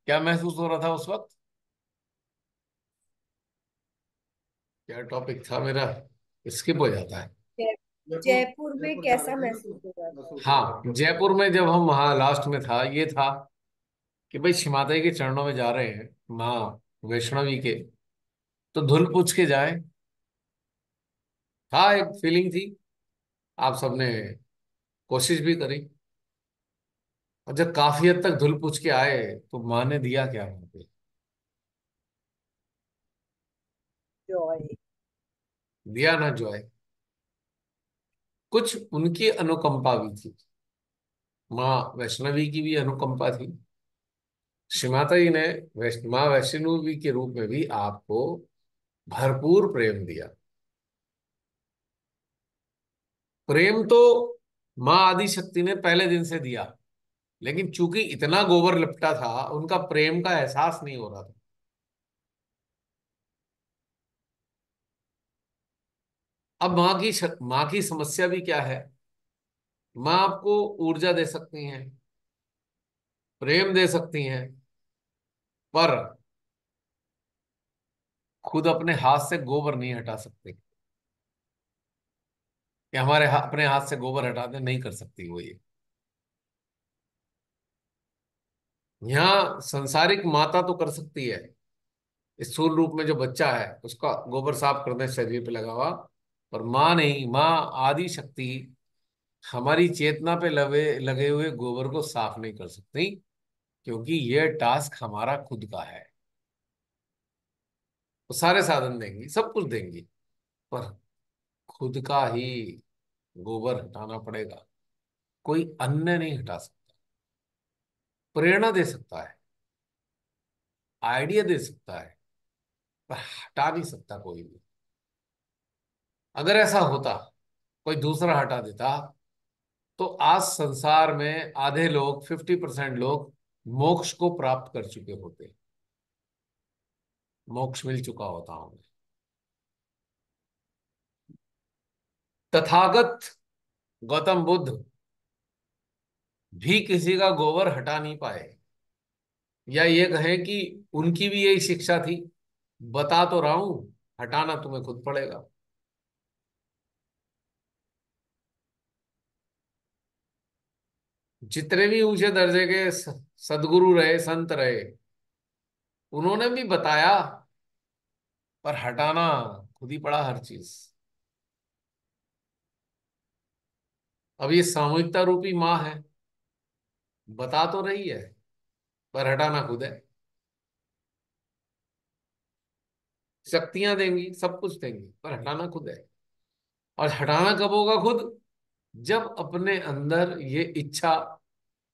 क्या महसूस हो रहा था उस वक्त? क्या टॉपिक था मेरा? स्किप हो जाता है। जय- जयपुर। जयपुर में जयपुर जा रहे कैसा थे ना महसूस तुम? हो रहा था? मसूद हाँ, जयपुर में जब हम वहाँ लास्ट में था, ये था कि भाई माता जी के चरणों में जा रहे हैं, माँ वैष्णवी के, तो धुल पूछ के जाए। था, एक फीलिंग थी। आप सबने कोशिश भी करी। और जब काफी हद तक धुल पूछ के आए तो माँ ने दिया क्या वहां पे? जॉय। दिया ना जॉय। कुछ उनकी अनुकंपा भी थी। माँ वैष्णवी की भी अनुकंपा थी। श्री माता जी ने माँ वैष्णवी के रूप में भी आपको भरपूर प्रेम दिया। प्रेम तो माँ आदि शक्ति ने पहले दिन से दिया, लेकिन चूंकि इतना गोबर लिपटा था, उनका प्रेम का एहसास नहीं हो रहा था। अब माँ की समस्या भी क्या है? माँ आपको ऊर्जा दे सकती हैं, प्रेम दे सकती हैं, पर खुद अपने हाथ से गोबर नहीं हटा सकती। कि अपने हाथ से गोबर हटा दे, नहीं कर सकती वो ये। यहाँ संसारिक माता तो कर सकती है। स्थूल रूप में जो बच्चा है उसका गोबर साफ करने शरीर पे लगा हुआ, पर माँ नहीं। माँ आदि शक्ति हमारी चेतना पे लगे लगे हुए गोबर को साफ नहीं कर सकती, क्योंकि ये टास्क हमारा खुद का है। वो सारे साधन देंगी, सब कुछ देंगी, पर खुद का ही गोबर हटाना पड़ेगा। कोई अन्य नहीं हटा सकता। प्रेरणा दे सकता है, आइडिया दे सकता है, पर हटा नहीं सकता कोई भी। अगर ऐसा होता, कोई दूसरा हटा देता, तो आज संसार में आधे लोग, 50% लोग मोक्ष को प्राप्त कर चुके होते। मोक्ष मिल चुका होता उन्हें। तथागत गौतम बुद्ध भी किसी का गोबर हटा नहीं पाए। या ये कहें कि उनकी भी यही शिक्षा थी, बता तो रहा हूं, हटाना तुम्हें खुद पड़ेगा। जितने भी ऊंचे दर्जे के सदगुरु रहे, संत रहे, उन्होंने भी बताया, पर हटाना खुद ही पड़ा हर चीज। अब ये सामूहिकता रूपी माँ है, बता तो रही है, पर हटाना खुद है। शक्तियां देंगी, सब कुछ देंगी, पर हटाना खुद है। और हटाना कब होगा खुद? जब अपने अंदर ये इच्छा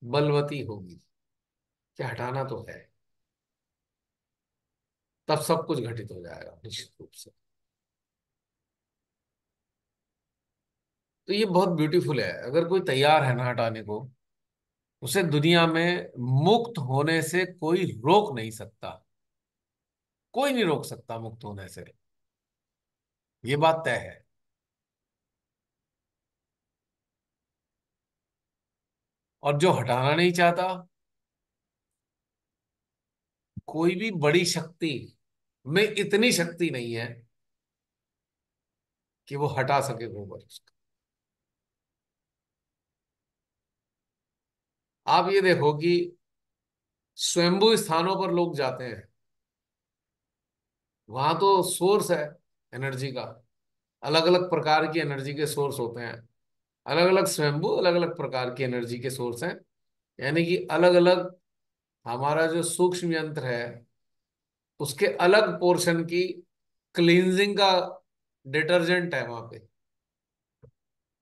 बलवती होगी कि हटाना तो है, तब सब कुछ घटित हो जाएगा निश्चित रूप से। तो ये बहुत ब्यूटीफुल है। अगर कोई तैयार है ना हटाने को, उसे दुनिया में मुक्त होने से कोई रोक नहीं सकता। कोई नहीं रोक सकता मुक्त होने से। ये बात तय है। और जो हटाना नहीं चाहता, कोई भी बड़ी शक्ति में इतनी शक्ति नहीं है कि वो हटा सके गोबर उसका। आप ये देखो कि स्वयंभू स्थानों पर लोग जाते हैं, वहां तो सोर्स है एनर्जी का। अलग अलग प्रकार की एनर्जी के सोर्स होते हैं। अलग अलग स्वयंभू, अलग अलग प्रकार की एनर्जी के सोर्स हैं। यानी कि अलग अलग, हमारा जो सूक्ष्म यंत्र है उसके अलग पोर्शन की क्लींजिंग का डिटर्जेंट है वहां पे।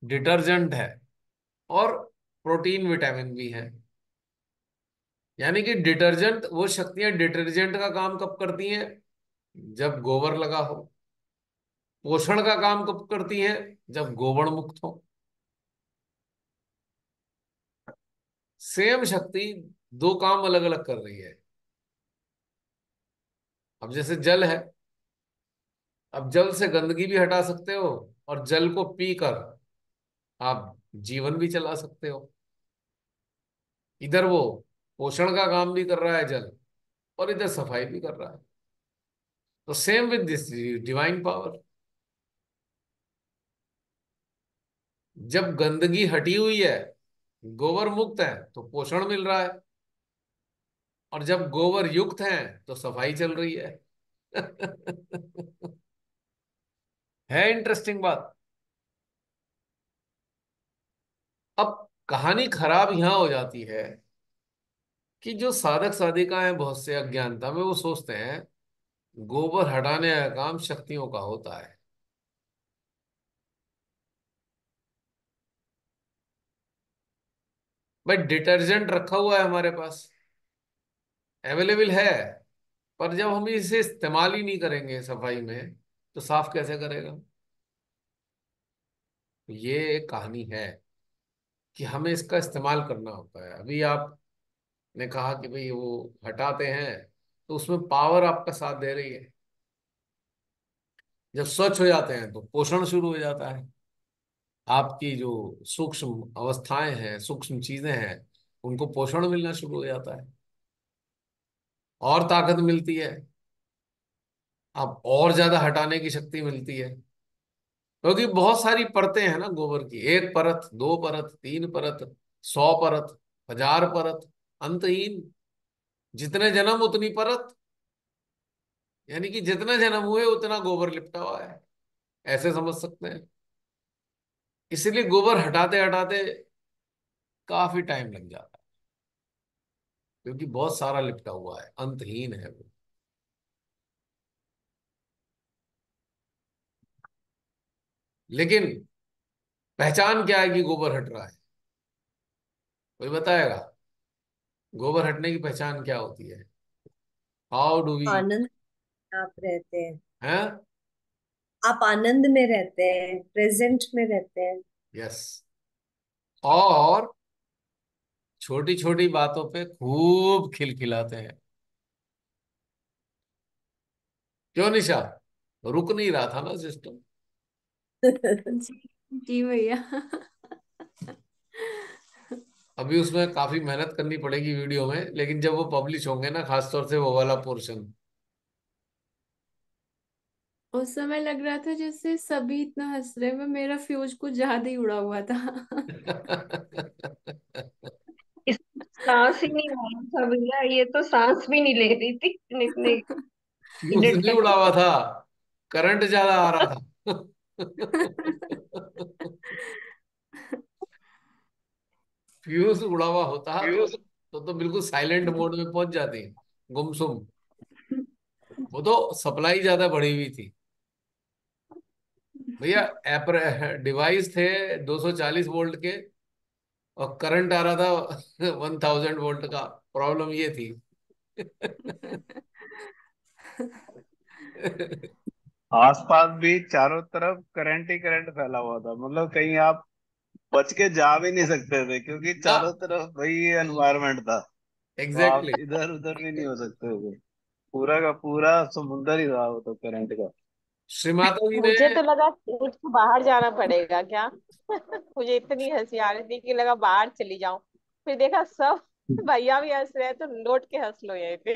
डिटर्जेंट है, और प्रोटीन विटामिन भी है। यानी कि डिटर्जेंट, वो शक्तियां डिटर्जेंट का काम कब करती हैं? जब गोबर लगा हो। पोषण का काम कब करती हैं? जब गोबर मुक्त हो। सेम शक्ति दो काम अलग अलग कर रही है। अब जैसे जल है, अब जल से गंदगी भी हटा सकते हो, और जल को पीकर आप जीवन भी चला सकते हो। इधर वो पोषण का काम भी कर रहा है जल, और इधर सफाई भी कर रहा है। तो same with this divine power. जब गंदगी हटी हुई है, गोबर मुक्त है, तो पोषण मिल रहा है। और जब गोबर युक्त है, तो सफाई चल रही है। है इंटरेस्टिंग बात। अब कहानी खराब यहां हो जाती है कि जो साधक साधिका हैं बहुत से अज्ञानता में, वो सोचते हैं गोबर हटाने का काम शक्तियों का होता है। भाई डिटर्जेंट रखा हुआ है हमारे पास, अवेलेबल है, पर जब हम इसे इस्तेमाल ही नहीं करेंगे सफाई में, तो साफ कैसे करेगा। ये एक कहानी है कि हमें इसका इस्तेमाल करना होता है। अभी आपने कहा कि भाई वो हटाते हैं, तो उसमें पावर आपका साथ दे रही है। जब स्वच्छ हो जाते हैं, तो पोषण शुरू हो जाता है। आपकी जो सूक्ष्म अवस्थाएं हैं, सूक्ष्म चीजें हैं, उनको पोषण मिलना शुरू हो जाता है, और ताकत मिलती है। अब और ज्यादा हटाने की शक्ति मिलती है, क्योंकि बहुत सारी परतें हैं ना गोबर की। एक परत, दो परत, तीन परत, 100 परत, 1000 परत, अंतहीन। जितने जन्म उतनी परत, यानी कि जितने जन्म हुए उतना गोबर लिपटा हुआ है, ऐसे समझ सकते हैं। इसलिए गोबर हटाते हटाते काफी टाइम लग जाता है, क्योंकि बहुत सारा लिपटा हुआ है, अंतहीन है वो। लेकिन पहचान क्या है कि गोबर हट रहा है? कोई बताएगा? गोबर हटने की पहचान क्या होती है? How do we? आनंद में आप रहते हैं। हैं? आप आनंद में रहते हैं, प्रेजेंट में रहते हैं। यस। और छोटी छोटी बातों पे खूब खिलखिलाते हैं। क्यों निशा? रुक नहीं रहा था ना सिस्टम? जी जी भैया। अभी उसमें काफी मेहनत करनी पड़ेगी वीडियो में, लेकिन जब वो पब्लिश होंगे ना, खासतौर से वो वाला पोर्शन। उस समय लग रहा था जैसे सभी इतना हंस रहे में मेरा फ्यूज कुछ ज्यादा ही उड़ा हुआ था। इस सांस ही नहीं आ रहा था भैया, ये तो सांस भी नहीं ले रही थी इतने इतने फ्यूज मिनट नहीं तक। उड़ा हुआ था, करंट ज्यादा आ रहा था। फ्यूज उड़ा हुआ होता तो बिल्कुल साइलेंट मोड में पहुंच जाती, गुमसुम। वो तो सप्लाई ज्यादा बढ़ी हुई थी भैया। डिवाइस थे 240 वोल्ट के, और करंट आ रहा था 1000 वोल्ट का। प्रॉब्लम ये थी। आसपास भी चारों तरफ करंट ही करंट फैला हुआ था, मतलब कहीं आप बच के जा भी नहीं सकते थे, क्योंकि ना, चारों तरफ वही एनवायरनमेंट था। तो आप एग्जैक्टली। इधर उधर भी नहीं हो सकते थे। पूरा का पूरा समुंदर ही था वो तो करंट का। श्रीमाता जी ने। मुझे तो लगा उठ के बाहर जाना पड़ेगा क्या। मुझे इतनी हंसी आ रही थी कि लगा बाहर चली जाऊं। फिर देखा सब भैया भी हंस रहे हैं तो लौट के हंस लो यहीं पे।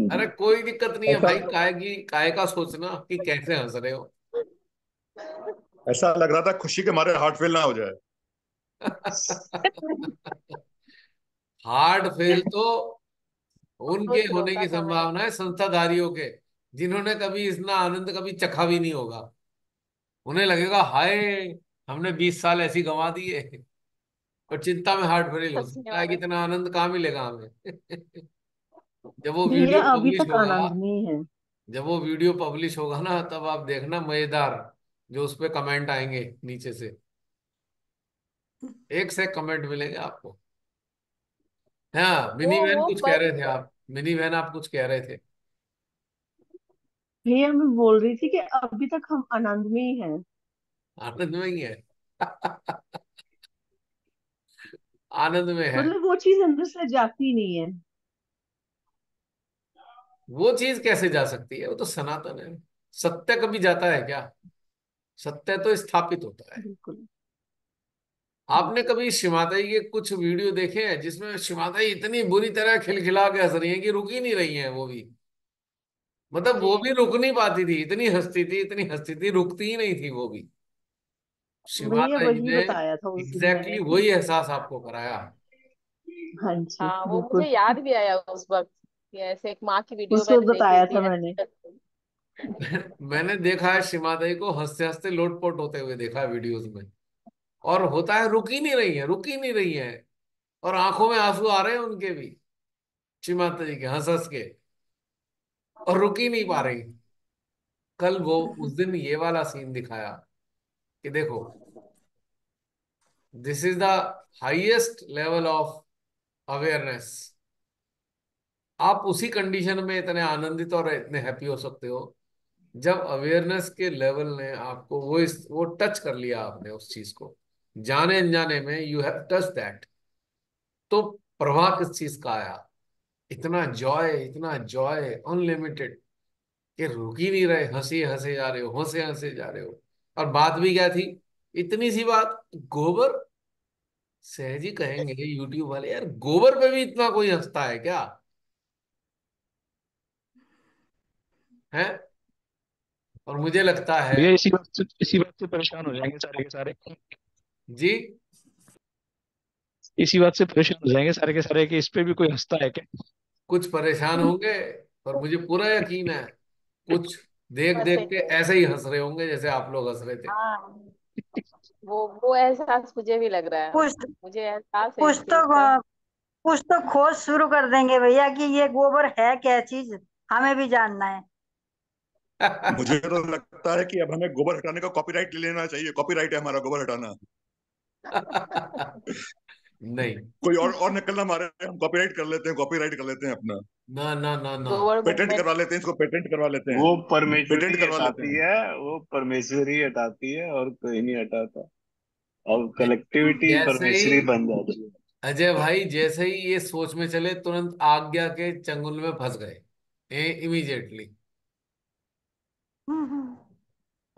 अरे कोई दिक्कत नहीं है ऐसा भाई, काय का सोचना कि कैसे हंस रहे हो। ऐसा लग रहा था खुशी के मारे हार्ट फेल ना हो जाए। हार्ट फेल तो उनके सोच होने रोका की था मैंने। संभावना है, संस्थाधारियों के, जिन्होंने कभी इतना आनंद कभी चखा भी नहीं होगा। उन्हें लगेगा हाय, हमने 20 साल ऐसी गंवा दिए, और चिंता में हार्ट फेल हो हंसने सकता है कि वाला। इतना आनंद कहाँ मिलेगा हमें। जब वो भैया वीडियो अभी पब्लिश तक होगा, आनंद में ही है। जब वो वीडियो पब्लिश होगा ना, तब आप देखना मजेदार जो उस पे कमेंट आएंगे नीचे से। एक से कमेंट मिलेंगे आपको। हाँ, मिनी बहन वो कुछ कह पल रहे थे आप, मिनी बहन आप कुछ कह रहे थे। भैया मैं बोल रही थी कि अभी तक हम आनंद में ही हैं। आनंद में ही है। आनंद में है। मतलब वो चीज अंदर से जाती नहीं है। वो चीज कैसे जा सकती है? वो तो सनातन है। सत्य कभी जाता है क्या? सत्य तो स्थापित होता है। बिल्कुल। आपने कभी शिमाताई के कुछ वीडियो देखे हैं जिसमें शिमाताई इतनी बुरी तरह खिलखिला के हंस रही है कि रुक ही नहीं रही हैं वो भी। मतलब वो जी भी रुक नहीं पाती थी, इतनी हंसती थी, इतनी हंसती थी, रुकती ही नहीं थी वो भी। भैया शिमाताई वही ने बताया था उस दिन एग्जैक्टली मैंने। वही एहसास आपको कराया। हाँ जी हाँ, वो मुझे बिल्कुल। याद भी आया उस वक्त कि ऐसे एक माँ की वीडियो उस वक्त मैंने देखी बताया थी था मैंने। ऐसे। मैंने देखा है शिमाताई को हंसते हंसते लोटपोट होते हुए देखा है वीडियोज में। और होता है रुक ही नहीं रही है, रुक ही नहीं रही है। और आंखों में आंसू आ रहे हैं उनके भी, शिमाताई के हंस हंस के, और रुक ही नहीं पा रही। कल वो उस दिन ये वाला सीन दिखाया कि देखो, this is the highest level of awareness. आप उसी कंडीशन में इतने आनंदित और इतने हैप्पी हो सकते हो जब अवेयरनेस के लेवल ने आपको वो टच कर लिया, आपने उस चीज को जाने अनजाने में यू हैव टच दैट। तो प्रवाह किस चीज का आया, इतना जॉय अनलिमिटेड कि रुक ही नहीं रहे, हंसी हंसे जा रहे हो, हंसे हंसे जा रहे हो। और बात भी क्या थी, इतनी सी बात, गोबर। सहजी कहेंगे यूट्यूब वाले, यार गोबर पे भी इतना कोई हंसता है क्या, है? और मुझे लगता है, भैया इसी बात से परेशान हो जाएंगे सारे के सारे। जी, इसी बात से परेशान हो जाएंगे सारे के सारे कि इस पे भी कोई हंसता है क्या। कुछ परेशान होंगे, पर मुझे पूरा यकीन है कुछ देख वैसे देख ही के है। ऐसे ही हंस रहे होंगे जैसे आप लोग हंस रहे थे। हाँ, वो एहसास मुझे भी लग रहा है। कुछ मुझे एहसास है कुछ इस तो चीज का। कुछ तो खोज शुरू कर देंगे भैया कि ये गोबर है क्या चीज, हमें भी जानना है। मुझे तो लगता है कि अब हमें गोबर हटाने का कॉपीराइट ले लेना चाहिए। कॉपीराइट है हमारा गोबर हटाना। नहीं, कोई और नकल ना मारे, हम कॉपीराइट कर लेते हैं, कॉपीराइट कर लेते हैं अपना। ना ना ना ना। गोवर्ड पेटेंट मूवमेंट। करवा लेते हैं इसको, पेटेंट करवा लेते हैं। वो परमेश्वरी पेटेंट करवा लेते हटाती हैं। है, वो परमेश्वरी हटाती है और कोई नहीं हटाता। और कलेक्टिविटी जैसे ही परमेश्वरी बन जाती है। अजय भाई, जैसे ही ये सोच में चले, तुरंत आज्ञा के चंगुल में फंस गए इमीडिएटली। हम्म।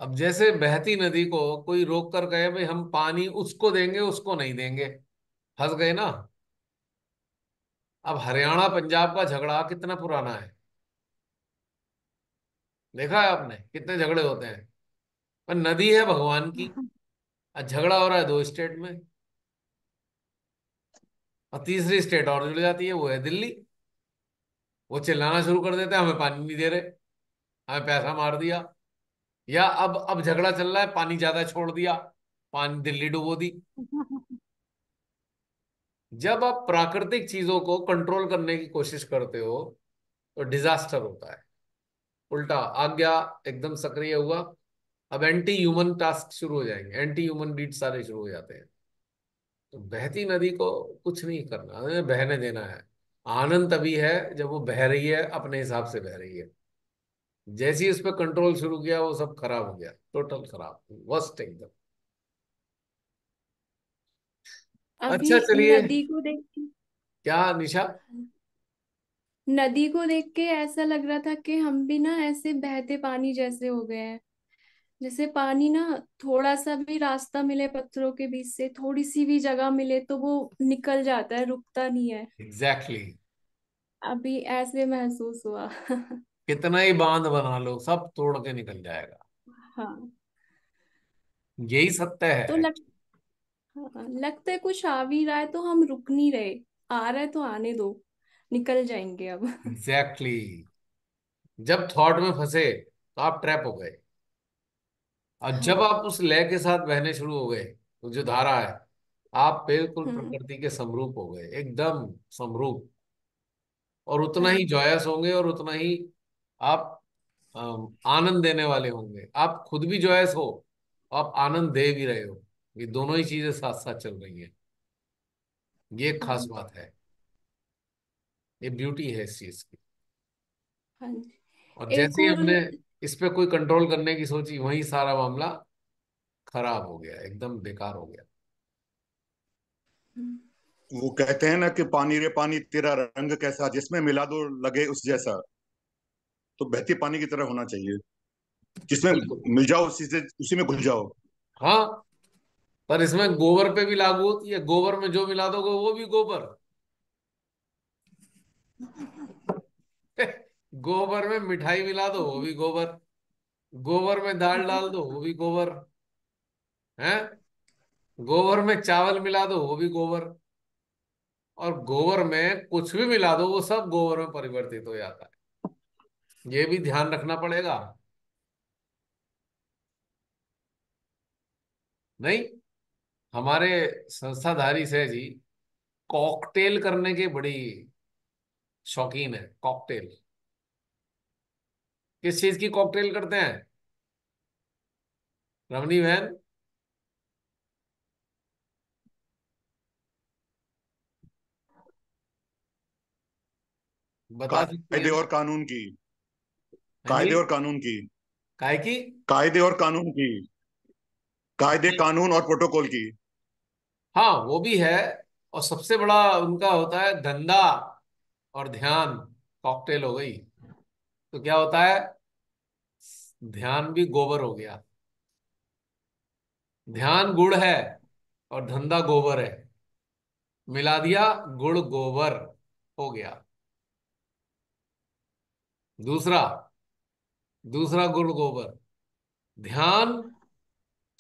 अब जैसे बहती नदी को कोई रोक कर कहे भाई हम पानी उसको देंगे, उसको नहीं देंगे, फंस गए ना। अब हरियाणा पंजाब का झगड़ा कितना पुराना है, देखा है आपने कितने झगड़े होते हैं। पर नदी है भगवान की, और झगड़ा हो रहा है दो स्टेट में, और तीसरी स्टेट और जुड़ जाती है, वो है दिल्ली। वो चिल्लाना शुरू कर देते हैं हमें पानी नहीं दे रहे, हमें पैसा मार दिया। या अब झगड़ा चल रहा है, पानी ज्यादा छोड़ दिया, पानी दिल्ली डुबो दी। जब आप प्राकृतिक चीजों को कंट्रोल करने की कोशिश करते हो तो डिजास्टर होता है। उल्टा आज्ञा एकदम सक्रिय हुआ, अब एंटी ह्यूमन टास्क शुरू हो जाएंगे, एंटी ह्यूमन डीड सारे शुरू हो जाते हैं। तो बहती नदी को कुछ नहीं करना, हमें बहने देना है। आनंद तभी है जब वो बह रही है, अपने हिसाब से बह रही है। जैसे ही उस पर कंट्रोल शुरू किया, वो सब खराब हो गया, टोटल खराब, वर्स्ट एकदम। अभी अच्छा चलिए। नदी को देख के क्या निशा? नदी को देख के ऐसा लग रहा था कि हम भी ना ऐसे बहते पानी जैसे हो गए हैं। जैसे पानी ना, थोड़ा सा भी रास्ता मिले पत्थरों के बीच से, थोड़ी सी भी जगह मिले तो वो निकल जाता है, रुकता नहीं है। Exactly exactly। अभी ऐसे महसूस हुआ। कितना ही बांध बना लो, सब तोड़ के निकल जाएगा। हाँ। यही सत्य तो है। हाँ, लगता है कुछ आ भी रहा है तो हम रुक नहीं रहे। आ रहा है तो आने दो, निकल जाएंगे अब। Exactly exactly। जब थॉट में फंसे तो आप ट्रैप हो गए, और जब हाँ। आप उस लय के साथ बहने शुरू हो गए, वो जो धारा है, आप बिल्कुल हम्म। प्रकृति के समरूप हो गए, एकदम समरूप। और उतना ही हाँ। जॉयस होंगे, और उतना ही आप आनंद देने वाले होंगे। आप खुद भी जॉयस हो, आप आनंद दे भी रहे हो। ये दोनों ही चीजें साथ साथ चल रही हैं। ये एक खास हाँ। बात है, ये ब्यूटी है इस चीज की। हाँ जी। और एक जैसे ही और। हमने इस पे कोई कंट्रोल करने की सोची, वही सारा मामला खराब हो गया, एकदम बेकार हो गया। हम्म। वो कहते हैं ना कि पानी रे पानी तेरा रंग कैसा, जिसमें मिला दो लगे उस जैसा। तो बहती पानी की तरह होना चाहिए, जिसमें बिल्कुल। मिल जाओ उसी से, उसी में घुल जाओ। हाँ, पर इसमें गोबर पे भी लागू होती है, गोबर में जो मिला दोगे वो भी गोबर। गोबर में मिठाई मिला दो वो भी गोबर, गोबर में दाल डाल दो वो भी गोबर है, गोबर में चावल मिला दो वो भी गोबर, और गोबर में कुछ भी मिला दो वो सब गोबर में परिवर्तित हो जाता है। ये भी ध्यान रखना पड़ेगा। नहीं, हमारे संस्थाधारी से जी कॉकटेल करने के बड़ी शौकीन है। कॉकटेल, किस चीज की कॉकटेल करते हैं रमनी बहन? बता सकती है कायदे ना? और कानून की। हाँ जी। कायदे और कानून की। काय की? कायदे और कानून की। कायदे कानून और प्रोटोकॉल की। हाँ वो भी है, और सबसे बड़ा उनका होता है धंधा और ध्यान। कॉकटेल हो गई तो क्या होता है, ध्यान भी गोबर हो गया। ध्यान गुड़ है और धंधा गोबर है, मिला दिया गुड़ गोबर हो गया। दूसरा, दूसरा गुड़ गोबर। ध्यान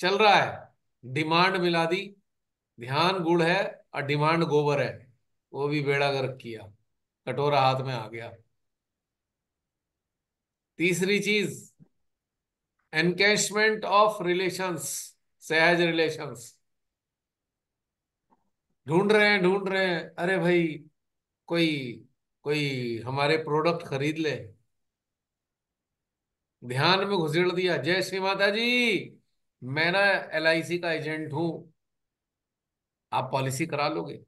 चल रहा है, डिमांड मिला दी, ध्यान गुड़ है और डिमांड गोबर है, वो भी बेड़ा गर्क किया, कटोरा हाथ में आ गया। तीसरी चीज, एनकैशमेंट ऑफ रिलेशंस, सहज रिलेशंस। ढूंढ रहे हैं, अरे भाई कोई कोई हमारे प्रोडक्ट खरीद ले, ध्यान में घुसेड़ दिया, जय श्री माता जी, मैं ना LIC का एजेंट हूं, आप पॉलिसी करा लोगे।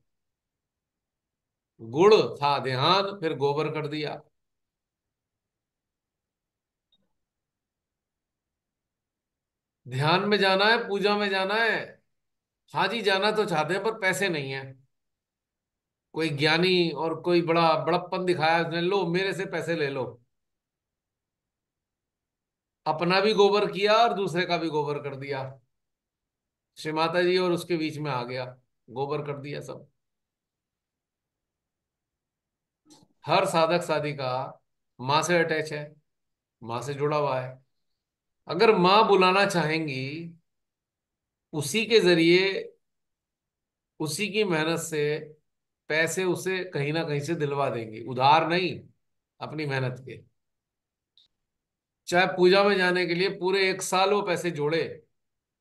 गुड़ था ध्यान, फिर गोबर कर दिया। ध्यान में जाना है, पूजा में जाना है, हाँ जी जाना तो चाहते हैं पर पैसे नहीं है। कोई ज्ञानी और कोई बड़ा बड़प्पन दिखाया उसने, लो मेरे से पैसे ले लो, अपना भी गोबर किया और दूसरे का भी गोबर कर दिया। श्री माता जी और उसके बीच में आ गया, गोबर कर दिया सब। हर साधक साधिका माँ से अटैच है, माँ से जुड़ा हुआ है। अगर माँ बुलाना चाहेंगी, उसी के जरिए, उसी की मेहनत से पैसे उसे कहीं ना कहीं से दिलवा देंगी, उधार नहीं, अपनी मेहनत के। चाहे पूजा में जाने के लिए पूरे 1 साल वो पैसे जोड़े,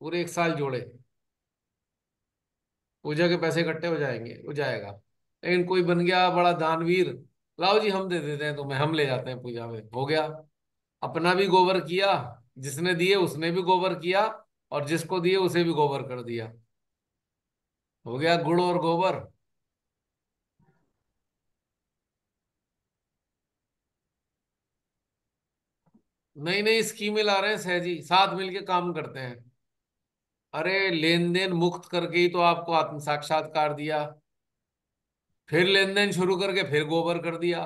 पूरे 1 साल जोड़े, पूजा के पैसे इकट्ठे हो जाएंगे, हो जाएगा। लेकिन कोई बन गया बड़ा दानवीर, लाओ जी हम दे देते हैं तुम्हें, हम ले जाते हैं पूजा में, हो गया। अपना भी गोबर किया, जिसने दिए उसने भी गोबर किया, और जिसको दिए उसे भी गोबर कर दिया, हो गया गुड़ और गोबर। नई नई स्कीमें ला रहे हैं सहजी, साथ मिलके काम करते हैं। अरे लेन देन मुक्त करके ही तो आपको आत्म साक्षात्कार दिया, फिर लेन देन शुरू करके फिर गोबर कर दिया।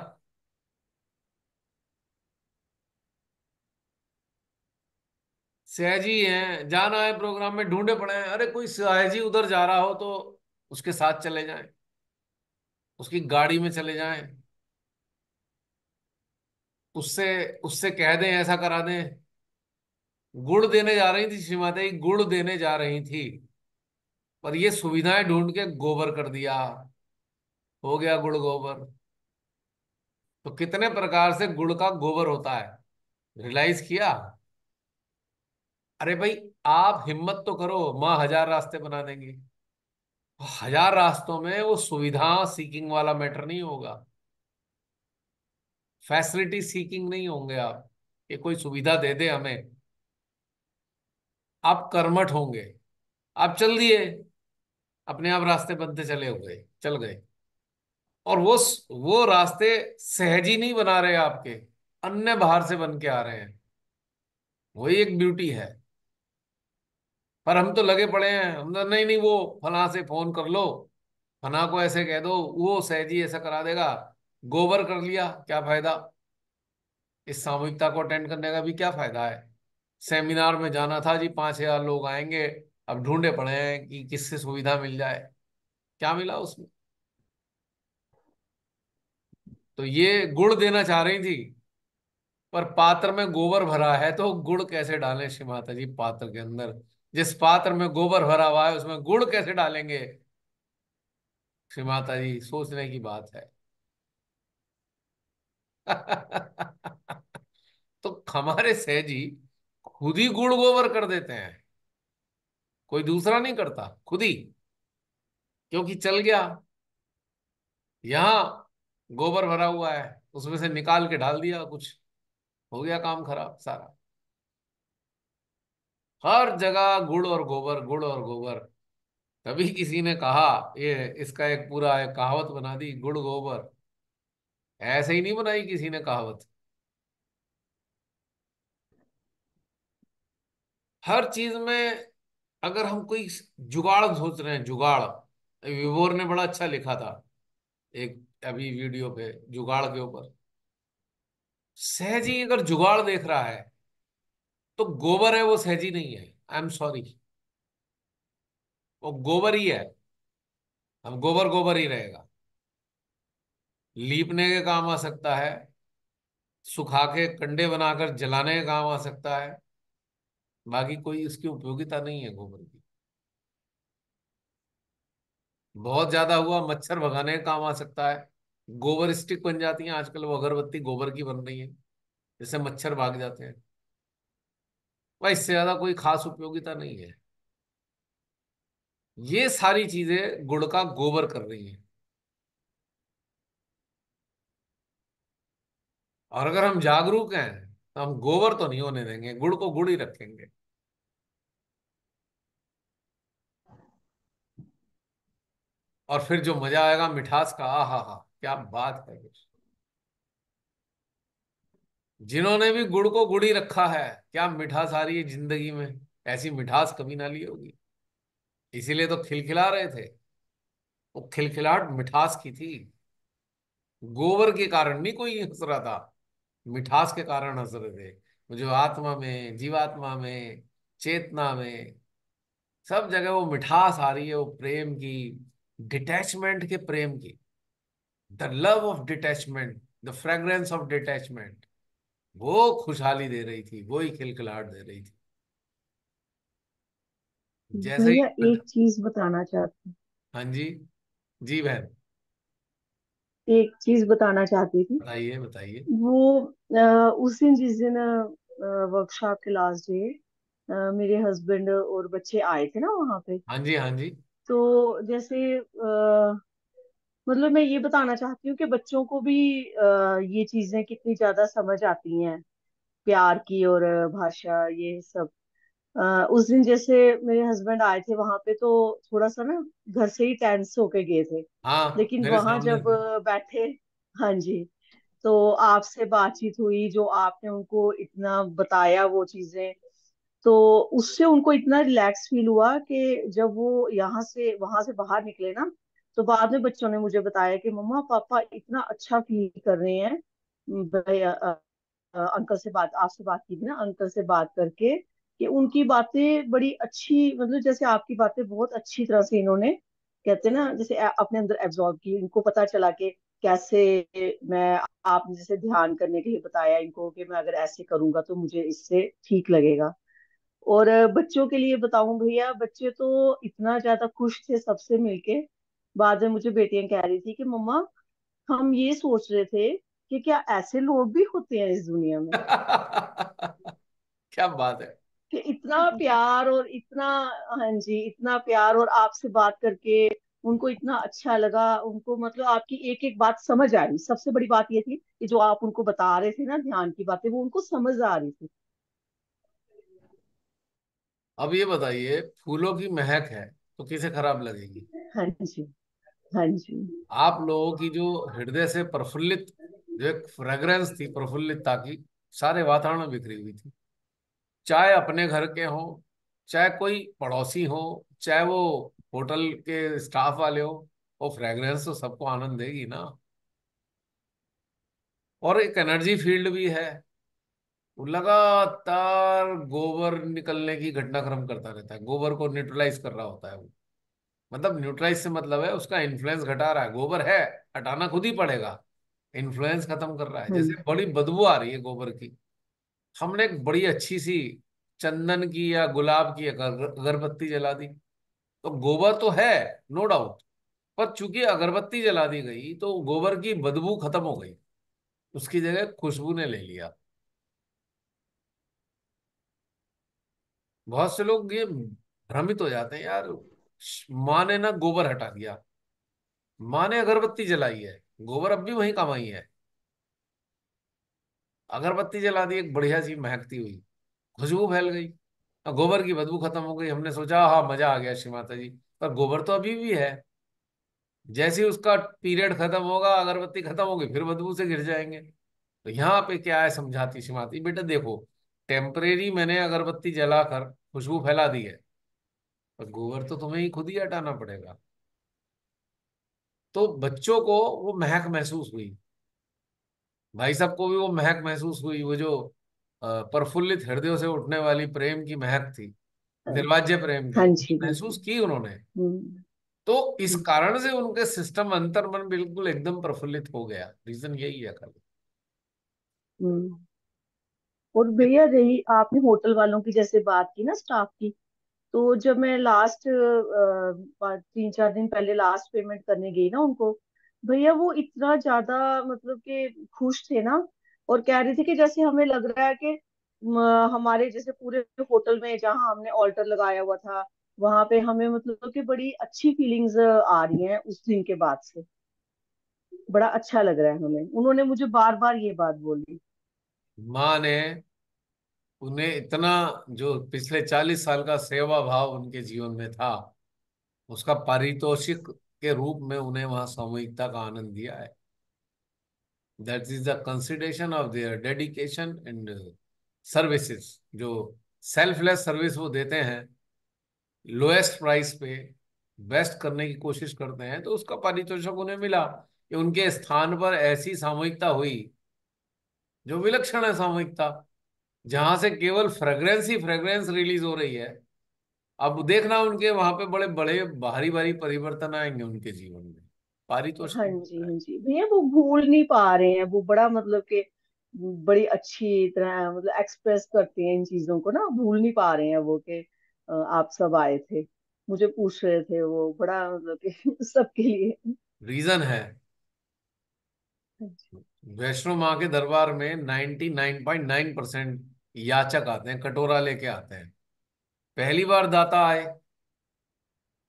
सहजी हैं, जाना है प्रोग्राम में, ढूंढे पड़े हैं, अरे कोई सहजी उधर जा रहा हो तो उसके साथ चले जाएं, उसकी गाड़ी में चले जाएं, उससे उससे कह दें ऐसा करा दें। गुड़ देने जा रही थी श्रीमाता जी, गुड़ देने जा रही थी, पर ये सुविधाएं ढूंढ के गोबर कर दिया, हो गया गुड़ गोबर। तो कितने प्रकार से गुड़ का गोबर होता है, रियलाइज किया? अरे भाई आप हिम्मत तो करो, माँ 1000 रास्ते बना देंगी। 1000 रास्तों में वो सुविधा सीकिंग वाला मैटर नहीं होगा, फैसिलिटी सीकिंग नहीं होंगे आप, ये कोई सुविधा दे दे हमें, आप कर्मठ होंगे, आप चल दिए, अपने आप रास्ते बनते चले हुए चल गए। और वो रास्ते सहजी नहीं बना रहे आपके, अन्य बाहर से बन के आ रहे हैं, वही एक ब्यूटी है। पर हम तो लगे पड़े हैं, हम तो नहीं नहीं वो फलां से फोन कर लो, फलां को ऐसे कह दो, वो सहजी ऐसा करा देगा, गोबर कर लिया, क्या फायदा? इस सामूहिकता को अटेंड करने का भी क्या फायदा है? सेमिनार में जाना था जी, 5000 लोग आएंगे, अब ढूंढे पड़े हैं कि किससे सुविधा मिल जाए। क्या मिला उसमें? तो ये गुड़ देना चाह रही थी, पर पात्र में गोबर भरा है तो गुड़ कैसे डालें श्री माता जी पात्र के अंदर? जिस पात्र में गोबर भरा हुआ है उसमें गुड़ कैसे डालेंगे? श्री माता जी सोचने की बात है। तो हमारे सहजी खुद ही गुड़ गोबर कर देते हैं, कोई दूसरा नहीं करता, खुद ही। क्योंकि चल गया, यहाँ गोबर भरा हुआ है, उसमें से निकाल के डाल दिया कुछ, हो गया काम खराब सारा। हर जगह गुड़ और गोबर, गुड़ और गोबर। तभी किसी ने कहा, ये इसका एक पूरा एक कहावत बना दी, गुड़ गोबर। ऐसे ही नहीं बनाई किसी ने कहावत। हर चीज में अगर हम कोई जुगाड़ सोच रहे हैं, जुगाड़, विभोर ने बड़ा अच्छा लिखा था एक अभी वीडियो पे जुगाड़ के ऊपर। सहजी अगर जुगाड़ देख रहा है तो गोबर है, वो सहजी नहीं है। आई एम सॉरी, वो गोबर ही है। हम गोबर गोबर ही रहेगा। लीपने के काम आ सकता है, सुखा के कंडे बनाकर जलाने के काम आ सकता है, बाकी कोई इसकी उपयोगिता नहीं है गोबर की। बहुत ज्यादा हुआ मच्छर भगाने का काम आ सकता है। गोबर स्टिक बन जाती है आजकल, वो अगरबत्ती गोबर की बन रही है, जिससे मच्छर भाग जाते हैं। वह इससे ज्यादा कोई खास उपयोगिता नहीं है। ये सारी चीजें गुड़ का गोबर कर रही हैं। और अगर हम जागरूक हैं तो हम गोबर तो नहीं होने देंगे, गुड़ को गुड़ ही रखेंगे। और फिर जो मजा आएगा मिठास का, आ हा हा, क्या बात है। जिन्होंने भी गुड़ को गुड़ ही रखा है, क्या मिठास आ रही है जिंदगी में। ऐसी मिठास कभी ना ली होगी। इसीलिए तो खिलखिला रहे थे। वो खिलखिलाहट मिठास की थी, गोबर के कारण नहीं कोई हंस रहा था, मिठास के कारण हंस रहे थे। जो आत्मा में, जीवात्मा में, चेतना में, सब जगह वो मिठास आ रही है, वो प्रेम की, डिटैचमेंट के प्रेम की, the love of detachment, the fragrance of detachment. वो खुशहाली दे रही थी, वो ही खिलखिलाहट दे रही थी। जैसे भैया ही। एक चीज बताना चाहती हाँ जी। जी बहन। एक चीज बताना चाहती थी। बताइए बताइए। वो उस दिन जिस दिन वर्कशॉप के लास्ट डे मेरे हस्बैंड और बच्चे आए थे ना वहां पे। हाँ जी हाँ जी। तो जैसे मतलब मैं ये बताना चाहती हूँ कि बच्चों को भी ये चीजें कितनी ज्यादा समझ आती हैं, प्यार की और भाषा ये सब। उस दिन जैसे मेरे हस्बैंड आए थे वहां पे तो थोड़ा सा ना घर से ही टेंस होके गए थे। हाँ, लेकिन मेरे वहां सामने जब थे। बैठे, हाँ जी, तो आपसे बातचीत हुई, जो आपने उनको इतना बताया वो चीजें, तो उससे उनको इतना रिलैक्स फील हुआ कि जब वो यहाँ से वहां से बाहर निकले ना, तो बाद में बच्चों ने मुझे बताया कि मम्मा पापा इतना अच्छा फील कर रहे हैं। भैया अंकल से बात, आपसे बात की थी ना अंकल से बात करके, कि उनकी बातें बड़ी अच्छी, मतलब जैसे आपकी बातें बहुत अच्छी तरह से इन्होंने, कहते हैं ना जैसे अपने अंदर एब्जॉर्ब की। इनको पता चला कि कैसे मैं, आपने जैसे ध्यान करने के लिए बताया इनको कि मैं अगर ऐसे करूंगा तो मुझे इससे ठीक लगेगा। और बच्चों के लिए बताऊं भैया, बच्चे तो इतना ज्यादा खुश थे सबसे मिलके। बाद में मुझे बेटियां कह रही थी कि मम्मा हम ये सोच रहे थे कि क्या ऐसे लोग भी होते हैं इस दुनिया में, क्या बात है। कि इतना प्यार और इतना, हाँ जी, इतना प्यार। और आपसे बात करके उनको इतना अच्छा लगा, उनको मतलब आपकी एक एक बात समझ आई। सबसे बड़ी बात ये थी कि जो आप उनको बता रहे थे ना ध्यान की बातें, वो उनको समझ आ रही थी। अब ये बताइए, फूलों की महक है तो किसे खराब लगेगी? हाँ जी, हाँ जी, आप लोगों की जो हृदय से प्रफुल्लित, जो एक फ्रेग्रेंस थी प्रफुल्लितता की, सारे वातावरण में बिखरी हुई थी। चाहे अपने घर के हो, चाहे कोई पड़ोसी हो, चाहे वो होटल के स्टाफ वाले हो, वो फ्रेग्रेंस तो सबको आनंद देगी ना। और एक एनर्जी फील्ड भी है। वो लगातार गोबर निकलने की घटनाक्रम करता रहता है, गोबर को न्यूट्रलाइज कर रहा होता है वो। मतलब न्यूट्रलाइज से मतलब है उसका इन्फ्लुएंस घटा रहा है, गोबर है, हटाना खुद ही पड़ेगा, इन्फ्लुएंस खत्म कर रहा है। जैसे हम्म। बड़ी बदबू आ रही है गोबर की, हमने एक बड़ी अच्छी सी चंदन की या गुलाब की एक अगरबत्ती जला दी, तो गोबर तो है, नो डाउट, पर चूंकि अगरबत्ती जला दी गई तो गोबर की बदबू खत्म हो गई, उसकी जगह खुशबू ने ले लिया। बहुत से लोग ये भ्रमित हो जाते हैं यार, माँ ने ना गोबर हटा दिया, माँ ने अगरबत्ती जलाई है, गोबर अब भी वहीं कमाई है। अगरबत्ती जला दी, एक बढ़िया सी महकती हुई, खुशबू फैल गई, और गोबर की बदबू खत्म हो गई। हमने सोचा हाँ मजा आ गया श्री माता जी, पर गोबर तो अभी भी है। जैसे ही उसका पीरियड खत्म होगा, अगरबत्ती खत्म होगी, फिर बदबू से गिर जाएंगे। तो यहाँ पे क्या है, समझाती श्री माता जी, बेटा देखो, टेम्परेरी मैंने अगरबत्ती जलाकर खुशबू फैला दी है, पर गोबर तो तुम्हें ही खुद ही हटाना पड़ेगा। तो बच्चों को वो महक महसूस हुई, भाई साहब को भी वो महक महसूस हुई, वो जो प्रफुल्लित हृदयों से उठने वाली प्रेम की महक थी, निर्वाज्य प्रेम हाँ की, जी, हाँ महसूस जी। की उन्होंने। हम्म। तो इस हम्म। कारण से उनके सिस्टम अंतर्मन बिल्कुल एकदम प्रफुल्लित हो गया, रीजन यही है खाली। हम्म। और भैया रही आपने होटल वालों की जैसे बात की ना, स्टाफ की, तो जब मैं लास्ट 3-4 दिन पहले लास्ट पेमेंट करने गई ना उनको, भैया वो इतना ज्यादा मतलब कि खुश थे ना, और कह रहे थे कि जैसे हमें लग रहा है कि हमारे जैसे पूरे होटल में जहाँ हमने ऑल्टर लगाया हुआ था, वहां पे हमें मतलब कि बड़ी अच्छी फीलिंग्स आ रही हैं उस दिन के बाद से। बड़ा अच्छा लग रहा है हमें, उन्होंने मुझे बार बार ये बात बोली। माँ ने उन्हें इतना, जो पिछले 40 साल का सेवा भाव उनके जीवन में था, उसका पारितोषिक के रूप में उन्हें वहां सामूहिकता का आनंद दिया है। That is the consideration of their dedication and services, जो सेल्फलेस सर्विस वो देते हैं, लोएस्ट प्राइस पे बेस्ट करने की कोशिश करते हैं, तो उसका पारितोषिक उन्हें मिला कि उनके स्थान पर ऐसी सामूहिकता हुई जो विलक्षण है सामूहिकता, जहां से केवल फ्रेग्रेंस ही फ्रेग्रेंस रिलीज हो रही है। अब देखना उनके वहां पे बड़े बड़े भारी भारी परिवर्तन आएंगे उनके जीवन में, पारितोषिक हाँ जी, मिलता है। हाँ जी भैया, वो भूल नहीं पा रहे हैं, वो बड़ा मतलब कि बड़ी अच्छी तरह मतलब एक्सप्रेस करते हैं इन चीजों को ना, भूल नहीं पा रहे हैं वो कि आप सब आए थे, मुझे पूछ रहे थे वो, बड़ा मतलब कि सबके लिए। रीजन है, हाँ जी। वैष्णो माँ के दरबार में 99.9% याचक आते हैं, कटोरा लेके आते हैं। पहली बार दाता आए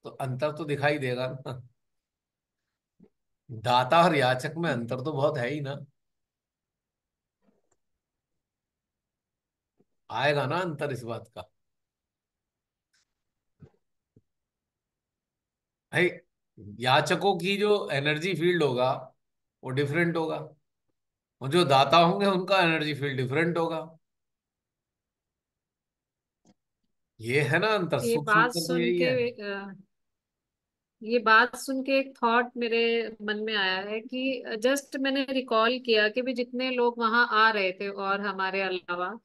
तो अंतर तो दिखाई देगा ना, दाता और याचक में अंतर तो बहुत है ही ना, आएगा ना अंतर इस बात का। भाई याचकों की जो एनर्जी फील्ड होगा वो डिफरेंट होगा, और जो दाता होंगे उनका एनर्जी फील्ड डिफरेंट होगा। ये है ना अंतर, ये सूक्ष्म बात अंतर तो सुन यही के है। ये बात सुन के एक थॉट मेरे मन में आया है कि जस्ट मैंने रिकॉल किया कि भी जितने लोग वहां आ रहे थे और हमारे अलावा,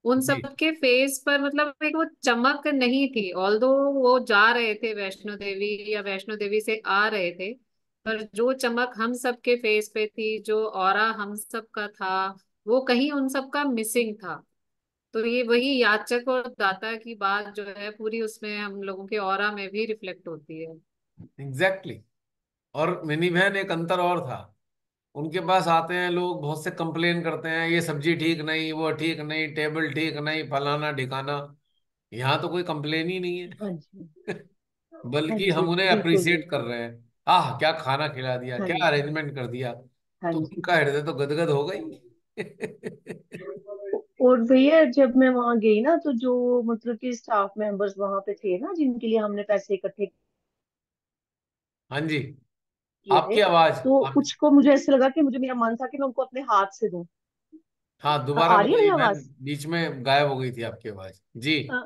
उन जी, सब के फेस पर मतलब एक वो चमक नहीं थी, ऑल्दो वो जा रहे थे वैष्णो देवी या वैष्णो देवी से आ रहे थे, पर जो चमक हम सब के फेस पे थी, जो ऑरा हम सब का था, वो कहीं उन सब का मिसिंग था। तो ये वही याचक और दाता की बात जो है पूरी उसमें हम लोगों के ऑरा में भी रिफ्लेक्ट होती है। Exactly exactly। और मिनी बहन एक अंतर और था, उनके पास आते हैं लोग, बहुत से कंप्लेन करते हैं, ये सब्जी ठीक नहीं, वो ठीक नहीं, टेबल ठीक नहीं, फलाना ढिकाना। यहाँ तो कोई कंप्लेन ही नहीं हाँ जी, है, हाँ बल्कि जी, हम उन्हें बिल्कुल अप्रिशिएट कर बिल्कुल। रहे हैं। आह क्या खाना खिला दिया, हाँ क्या जी, अरेंजमेंट कर दिया, हाँ तो जी। उनका हृदय तो गदगद हो गई। और भैया जब मैं वहां गई ना, तो जो मतलब कि स्टाफ मेंबर्स वहां पे थे ना, जिनके लिए हमने पैसे इकट्ठे हाँ जी, किए थे, आपकी आवाज तो आप, कुछ को मुझे ऐसे लगा कि मुझे, मेरा मन था कि मैं उनको अपने हाथ से दूं। हाँ दोबारा आ रही है बताइए मेरी बहन, आवाज? बीच में गायब हो गई थी आपकी आवाज जी। अ,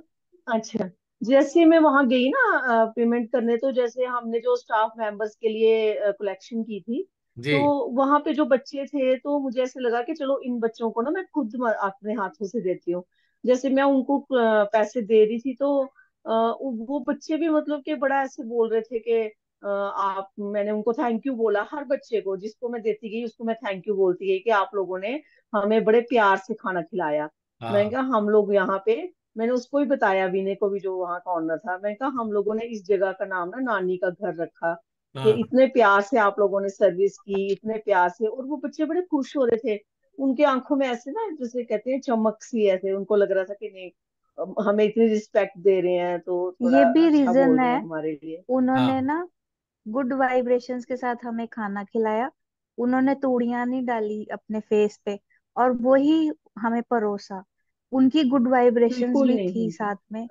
अच्छा, जैसे मैं वहां गई ना पेमेंट करने, तो जैसे हमने जो स्टाफ मेंबर्स के लिए कलेक्शन की थी, जी। तो वहां पे जो बच्चे थे, तो मुझे ऐसे लगा कि चलो इन बच्चों को ना मैं खुद अपने हाथों से देती हूँ। जैसे मैं उनको पैसे दे रही थी, तो वो बच्चे भी मतलब कि बड़ा ऐसे बोल रहे थे कि आप, मैंने उनको थैंक यू बोला। हर बच्चे को जिसको मैं देती गई उसको मैं थैंक यू बोलती गई कि आप लोगों ने हमें बड़े प्यार से खाना खिलाया। मैंने हाँ कहा हम लोग यहाँ पे, मैंने उसको भी बताया, विनय को भी, जो वहाँ का ऑनर था, मैंने कहा हम लोगों ने इस जगह का नाम ना नानी का घर रखा, कि हाँ इतने प्यार से आप लोगों ने सर्विस की, इतने प्यार से। और वो बच्चे बड़े खुश हो रहे थे, उनके आंखों में ऐसे ना, जैसे कहते हैं चमक सी, ऐसे उनको लग रहा था कि नहीं, हमें इतनी रिस्पेक्ट दे रहे हैं, तो थोड़ा ये भी अच्छा रीजन बोल रहे हैं है, हमारे लिए। उन्होंने हाँ। ना गुड वाइब्रेशंस के साथ हमें खाना खिलाया। उन्होंने तूड़ियां नहीं डाली अपने फेस पे, और वो ही हमें परोसा। उनकी गुड वाइब्रेशंस बिल्कुल भी थी नहीं। साथ में।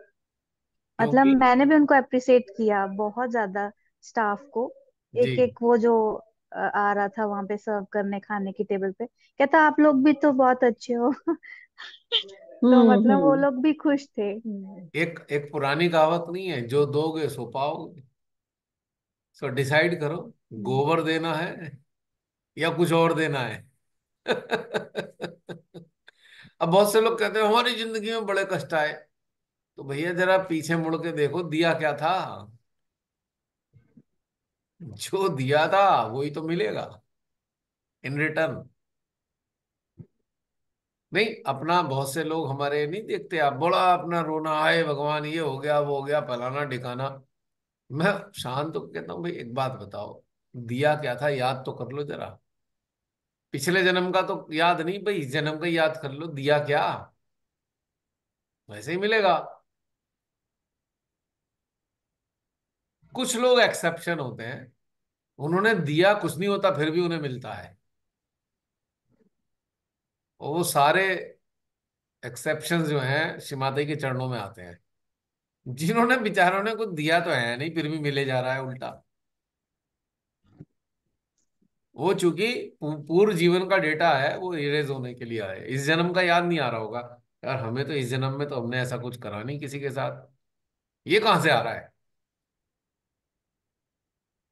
मतलब क्योंकि मैंने भी उनको अप्रिसिएट किया बहुत ज्यादा, स्टाफ को। जी। एक एक वो जो आ रहा था वहां पे सर्व करने खाने की टेबल पे, कहता आप लोग भी तो बहुत अच्छे हो। तो मतलब वो हम्म। लोग भी खुश थे। एक एक पुरानी कहावत नहीं है, जो दोगे सो पाओगे। सो डिसाइड करो, हम्म। गोबर देना है या कुछ और देना है। अब बहुत से लोग कहते हैं हमारी जिंदगी में बड़े कष्ट आए। तो भैया जरा पीछे मुड़ के देखो, दिया क्या था। जो दिया था वही तो मिलेगा इन रिटर्न। नहीं, अपना बहुत से लोग हमारे नहीं देखते, आप बड़ा अपना रोना, आए भगवान ये हो गया वो हो गया फलाना ठिकाना। मैं शांत तो कहता हूँ भाई एक बात बताओ, दिया क्या था याद तो कर लो जरा। पिछले जन्म का तो याद नहीं भाई, इस जन्म का याद कर लो, दिया क्या, वैसे ही मिलेगा। कुछ लोग एक्सेप्शन होते हैं, उन्होंने दिया कुछ नहीं होता फिर भी उन्हें मिलता है। और वो सारे एक्सेप्शंस जो हैं शिमाताई के चरणों में आते हैं। जिन्होंने बेचारों ने कुछ दिया तो है नहीं फिर भी मिले जा रहा है उल्टा। वो चूंकि पूर्व जीवन का डेटा है, वो इरेज होने के लिए आए, इस जन्म का याद नहीं आ रहा होगा। यार हमें तो इस जन्म में तो हमने ऐसा कुछ करा नहीं किसी के साथ, ये कहां से आ रहा है।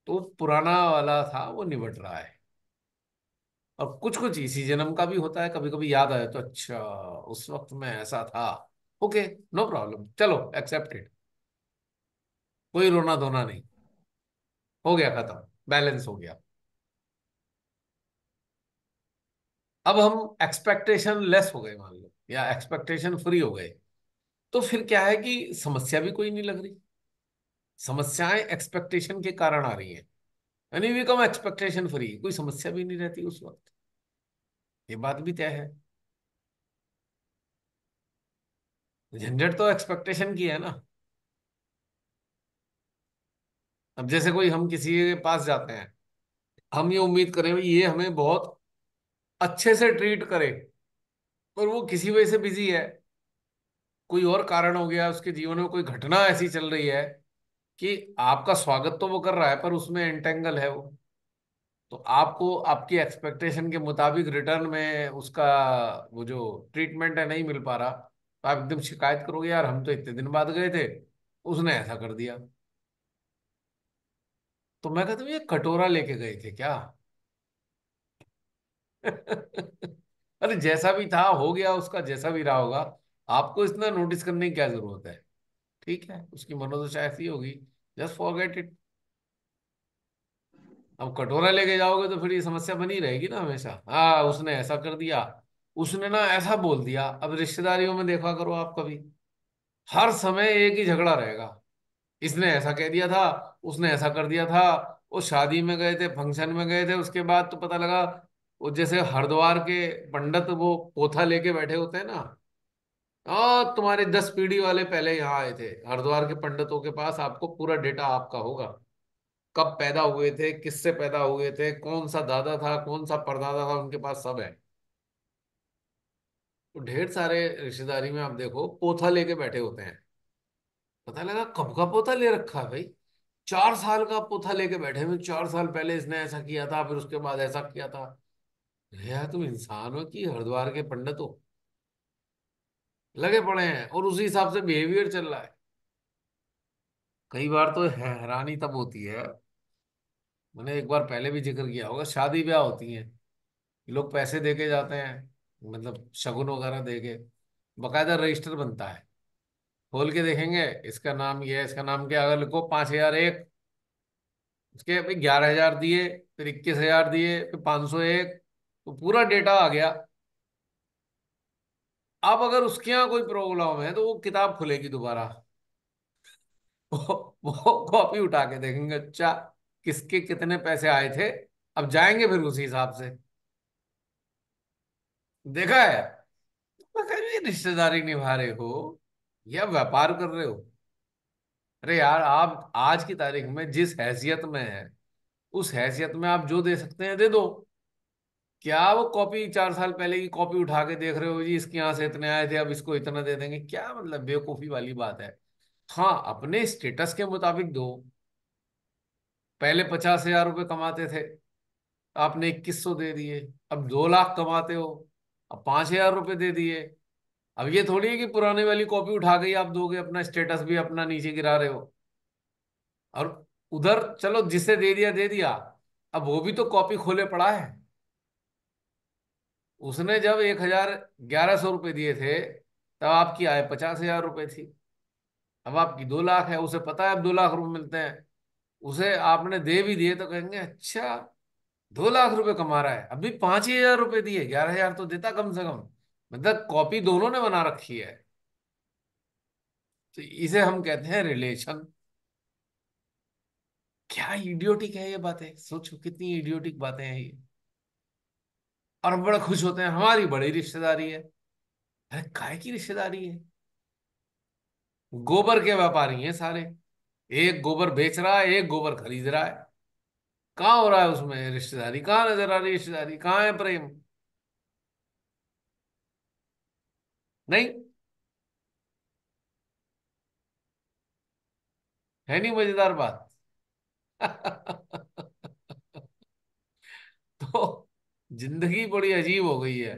तो पुराना वाला था वो निबट रहा है। और कुछ कुछ इसी जन्म का भी होता है, कभी कभी याद आया तो अच्छा उस वक्त में ऐसा था। ओके, नो प्रॉब्लम, चलो एक्सेप्टेड। कोई रोना धोना नहीं, हो गया खत्म, बैलेंस हो गया। अब हम एक्सपेक्टेशन लेस हो गए मान लो, या एक्सपेक्टेशन फ्री हो गए। तो फिर क्या है कि समस्या भी कोई नहीं लग रही। समस्याएं एक्सपेक्टेशन के कारण आ रही हैं, यानी बिकम एक्सपेक्टेशन फ्री, कोई समस्या भी नहीं रहती उस वक्त। ये बात भी तय है। झंझट तो एक्सपेक्टेशन की है ना। अब जैसे कोई, हम किसी के पास जाते हैं, हम ये उम्मीद करें भाई ये हमें बहुत अच्छे से ट्रीट करे, और वो किसी वजह से बिजी है, कोई और कारण हो गया, उसके जीवन में कोई घटना ऐसी चल रही है कि आपका स्वागत तो वो कर रहा है पर उसमें एंटेंगल है वो। तो आपको आपकी एक्सपेक्टेशन के मुताबिक रिटर्न में उसका वो जो ट्रीटमेंट है नहीं मिल पा रहा, तो आप एकदम शिकायत करोगे, यार हम तो इतने दिन बाद गए थे, उसने ऐसा कर दिया। तो मैं कहता हूँ ये कटोरा लेके गए थे क्या। अरे जैसा भी था हो गया, उसका जैसा भी रहा होगा, आपको इतना नोटिस करने की क्या जरूरत है। ठीक है, उसकी मनोदशा ऐसी होगी, जस्ट फॉरगेट इट। अब कटोरा लेके जाओगे तो फिर ये समस्या बनी रहेगी ना हमेशा, हाँ उसने ऐसा कर दिया, उसने ना ऐसा बोल दिया। अब रिश्तेदारियों में देखा करो आप कभी, हर समय एक ही झगड़ा रहेगा, इसने ऐसा कह दिया था, उसने ऐसा कर दिया था। वो शादी में गए थे, फंक्शन में गए थे, उसके बाद तो पता लगा वो जैसे हरिद्वार के पंडित वो पोथा लेके बैठे होते हैं ना, तुम्हारे 10 पीढ़ी वाले पहले यहाँ आए थे हरिद्वार के पंडितों के पास, आपको पूरा डेटा आपका होगा, कब पैदा हुए थे, किससे पैदा हुए थे, कौन सा दादा था कौन सा परदादा था, उनके पास सब है। तो ढेर सारे रिश्तेदारी में आप देखो पोथा लेके बैठे होते हैं। पता लगा कब का पोथा ले रखा है भाई, 4 साल का पोथा लेके बैठे हुए, 4 साल पहले इसने ऐसा किया था फिर उसके बाद ऐसा किया था। यार तुम इंसान हो कि हरिद्वार के पंडित हो, लगे पड़े हैं और उसी हिसाब से बिहेवियर चल रहा है। कई बार तो हैरानी तब होती है मैंने एक बार पहले भी जिक्र किया होगा, शादी ब्याह होती हैं, लोग पैसे दे के जाते हैं, मतलब शगुन वगैरह दे के, बकायदा रजिस्टर बनता है, खोल के देखेंगे इसका नाम ये है, इसका नाम क्या, अगर लिखो 5,001, उसके भाई 11,000 दिए, फिर 21,000 दिए, फिर 501, तो पूरा डेटा आ गया। अब अगर उसके यहाँ कोई प्रॉब्लम है तो वो किताब खुलेगी दोबारा, वो कॉपी उठा के देखेंगे, अच्छा किसके कितने पैसे आए थे, अब जाएंगे फिर उसी हिसाब से। देखा है? मैं कह रही, ये रिश्तेदारी निभा रहे हो या व्यापार कर रहे हो? अरे यार, आप आज की तारीख में जिस हैसियत में है, उस हैसियत में आप जो दे सकते हैं दे दो। क्या वो कॉपी 4 साल पहले की कॉपी उठा के देख रहे हो जी, इसके यहाँ से इतने आए थे अब इसको इतना दे देंगे, क्या मतलब, बेवकूफी वाली बात है। हाँ, अपने स्टेटस के मुताबिक दो। पहले 50,000 रुपये कमाते थे, आपने 2100 दे दिए। अब 2 लाख कमाते हो, अब 5,000 रुपये दे दिए। अब ये थोड़ी है कि पुराने वाली कॉपी उठा के ही आप दोगे, अपना स्टेटस भी अपना नीचे गिरा रहे हो। और उधर चलो, जिसे दे दिया दे दिया, अब वो भी तो कॉपी खोले पड़ा है। उसने जब 1,1100 रुपये दिए थे, तब आपकी आय 50,000 रुपये थी। अब आपकी 2 लाख है, उसे पता है अब 2 लाख रुपए मिलते हैं, उसे आपने दे भी दिए तो कहेंगे अच्छा 2 लाख रुपए कमा रहा है, अभी 5,000 रुपये दिए, 11,000 तो देता कम से कम। मतलब कॉपी दोनों ने बना रखी है। तो इसे हम कहते हैं रिलेशन। क्या इडियोटिक है ये बातें, सोचो कितनी इडियोटिक बातें हैं ये। और हम बड़ा खुश होते हैं हमारी बड़ी रिश्तेदारी है। अरे काय की रिश्तेदारी है? गोबर के व्यापारी हैं सारे, एक गोबर बेच रहा है, एक गोबर खरीद रहा है। कहाँ हो रहा है उसमें रिश्तेदारी, कहाँ नजर आ रही है रिश्तेदारी, कहाँ है प्रेम? नहीं है, नहीं मजेदार बात। तो जिंदगी बड़ी अजीब हो गई है।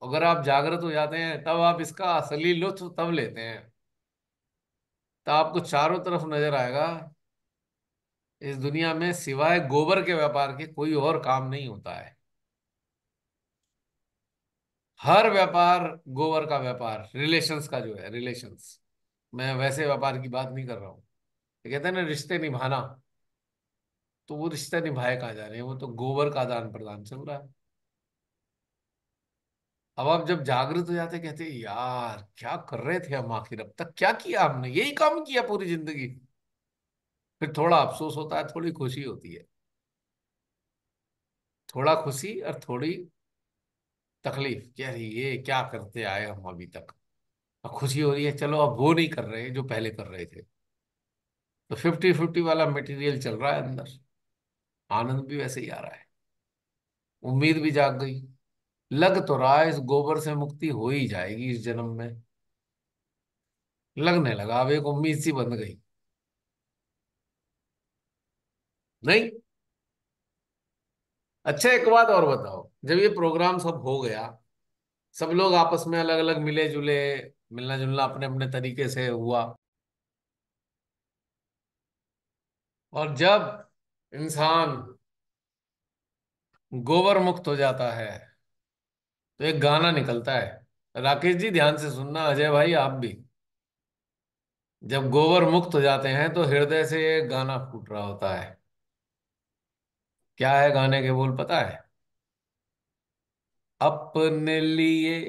अगर आप जागृत हो जाते हैं तब आप इसका असली लुत्फ तब लेते हैं, तो आपको चारों तरफ नजर आएगा इस दुनिया में सिवाय गोबर के व्यापार के कोई और काम नहीं होता है। हर व्यापार गोबर का व्यापार, रिलेशंस का जो है, रिलेशंस, मैं वैसे व्यापार की बात नहीं कर रहा हूँ। ये कहते हैं ना रिश्ते निभाना, तो वो रिश्ते निभाए कहाँ जा रहे हैं, वो तो गोबर का आदान प्रदान चल रहा है। अब आप जब जागृत हो जाते कहते यार क्या कर रहे थे हम, आखिर अब तक क्या किया हमने, यही काम किया पूरी जिंदगी। फिर थोड़ा अफसोस होता है, थोड़ी खुशी होती है, थोड़ा खुशी और थोड़ी तकलीफ, कि यार ये क्या करते आए हम अभी तक। अब खुशी हो रही है, चलो अब वो नहीं कर रहे जो पहले कर रहे थे, तो 50-50 वाला मटेरियल चल रहा है अंदर। आनंद भी वैसे ही आ रहा है, उम्मीद भी जाग गई। लग तो रहा है इस गोबर से मुक्ति हो ही जाएगी इस जन्म में, लगने लगा, अब एक उम्मीद सी बन गई। नहीं? अच्छा एक बात और बताओ, जब ये प्रोग्राम सब हो गया, सब लोग आपस में अलग अलग मिले जुले, मिलना जुलना अपने अपने तरीके से हुआ, और जब इंसान गोबर मुक्त हो जाता है तो एक गाना निकलता है। राकेश जी ध्यान से सुनना, अजय भाई आप भी। जब गोबर मुक्त हो जाते हैं तो हृदय से एक गाना फूट रहा होता है। क्या है गाने के बोल पता है? अपने लिए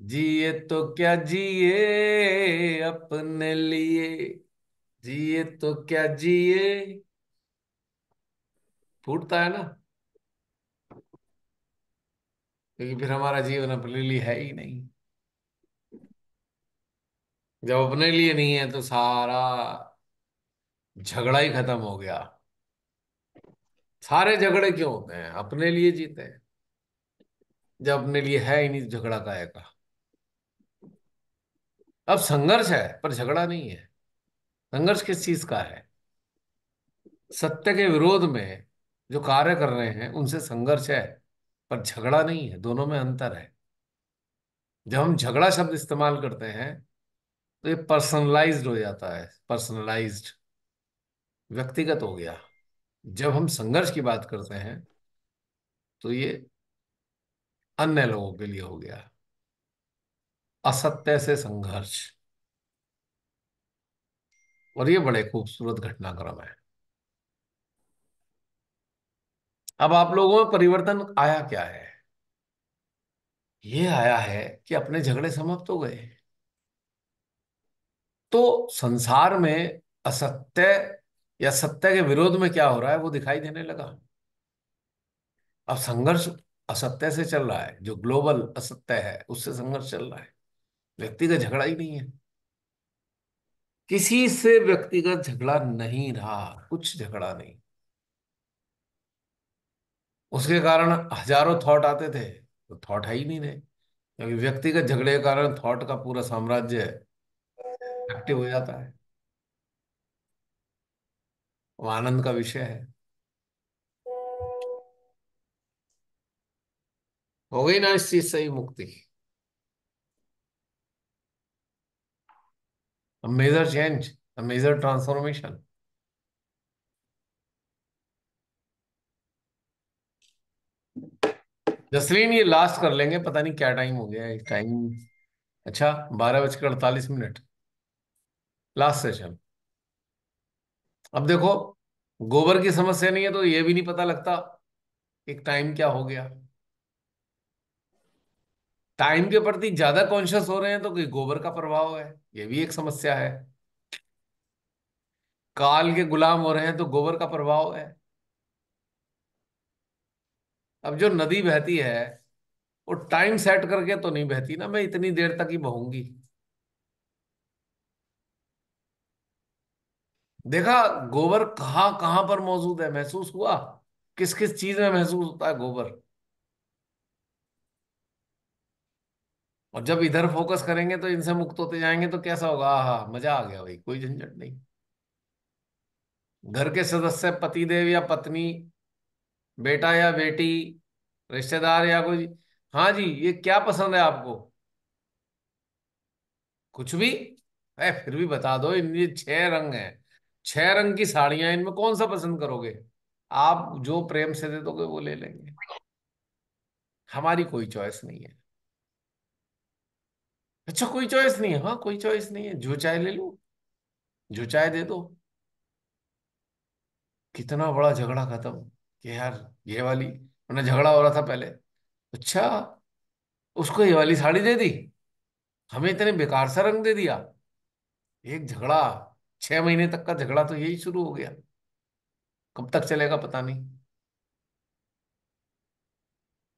जिए तो क्या जिए, अपने लिए जिए तो क्या जिए। फूटता है ना, क्योंकि फिर हमारा जीवन अपने लिए है ही नहीं। जब अपने लिए नहीं है तो सारा झगड़ा ही खत्म हो गया। सारे झगड़े क्यों होते हैं? अपने लिए जीते हैं। जब अपने लिए है ही नहीं तो झगड़ा काहे का? अब संघर्ष है पर झगड़ा नहीं है। संघर्ष किस चीज का है? सत्य के विरोध में जो कार्य कर रहे हैं उनसे संघर्ष है, पर झगड़ा नहीं है, दोनों में अंतर है। जब हम झगड़ा शब्द इस्तेमाल करते हैं तो ये पर्सनलाइज्ड हो जाता है, पर्सनलाइज्ड, व्यक्तिगत हो गया। जब हम संघर्ष की बात करते हैं तो ये अन्य लोगों के लिए हो गया, असत्य से संघर्ष। और ये बड़े खूबसूरत घटनाक्रम है। अब आप लोगों में परिवर्तन आया क्या है? ये आया है कि अपने झगड़े समाप्त हो गए। तो संसार में असत्य या सत्य के विरोध में क्या हो रहा है वो दिखाई देने लगा। अब संघर्ष असत्य से चल रहा है, जो ग्लोबल असत्य है उससे संघर्ष चल रहा है। व्यक्तिगत झगड़ा ही नहीं है, किसी से व्यक्तिगत झगड़ा नहीं रहा, कुछ झगड़ा नहीं। उसके कारण हजारों थॉट आते थे, तो थॉट है ही नहीं रहे, क्योंकि व्यक्तिगत झगड़े के कारण थॉट का पूरा साम्राज्य एक्टिव हो जाता है। वो आनंद का विषय है। हो गई ना इस चीज से ही मुक्ति। A major change, a major transformation। Jasleen ये लास्ट कर लेंगे, पता नहीं क्या टाइम हो गया है टाइम। अच्छा, 12:48। Last session. अब देखो, गोबर की समस्या नहीं है तो ये भी नहीं पता लगता एक टाइम क्या हो गया। टाइम के प्रति ज्यादा कॉन्शियस हो रहे हैं तो कोई गोबर का प्रभाव है, ये भी एक समस्या है। काल के गुलाम हो रहे हैं तो गोबर का प्रभाव है। अब जो नदी बहती है वो टाइम सेट करके तो नहीं बहती ना, मैं इतनी देर तक ही बहूंगी। देखा गोबर कहाँ कहाँ पर मौजूद है, महसूस हुआ? किस किस चीज में महसूस होता है गोबर? और जब इधर फोकस करेंगे तो इनसे मुक्त होते जाएंगे तो कैसा होगा? हाँ, मजा आ गया भाई, कोई झंझट नहीं। घर के सदस्य, पति देव या पत्नी, बेटा या बेटी, रिश्तेदार या कोई, हाँ जी ये क्या पसंद है आपको? कुछ भी है, फिर भी बता दो। इन ये 6 रंग हैं, 6 रंग की साड़ियां, इनमें कौन सा पसंद करोगे? आप जो प्रेम से दे दोगे वो ले लेंगे। हमारी कोई चॉइस नहीं है। अच्छा, कोई चॉइस नहीं है? हाँ, कोई चॉइस नहीं है, जो चाहे ले लो, जो चाहे दे दो। कितना बड़ा झगड़ा खत्म कि यार ये वाली, मैंने झगड़ा हो रहा था पहले, अच्छा उसको ये वाली साड़ी दे दी, हमें इतने बेकार सा रंग दे दिया। एक झगड़ा, 6 महीने तक का झगड़ा तो यही शुरू हो गया। कब तक चलेगा पता नहीं।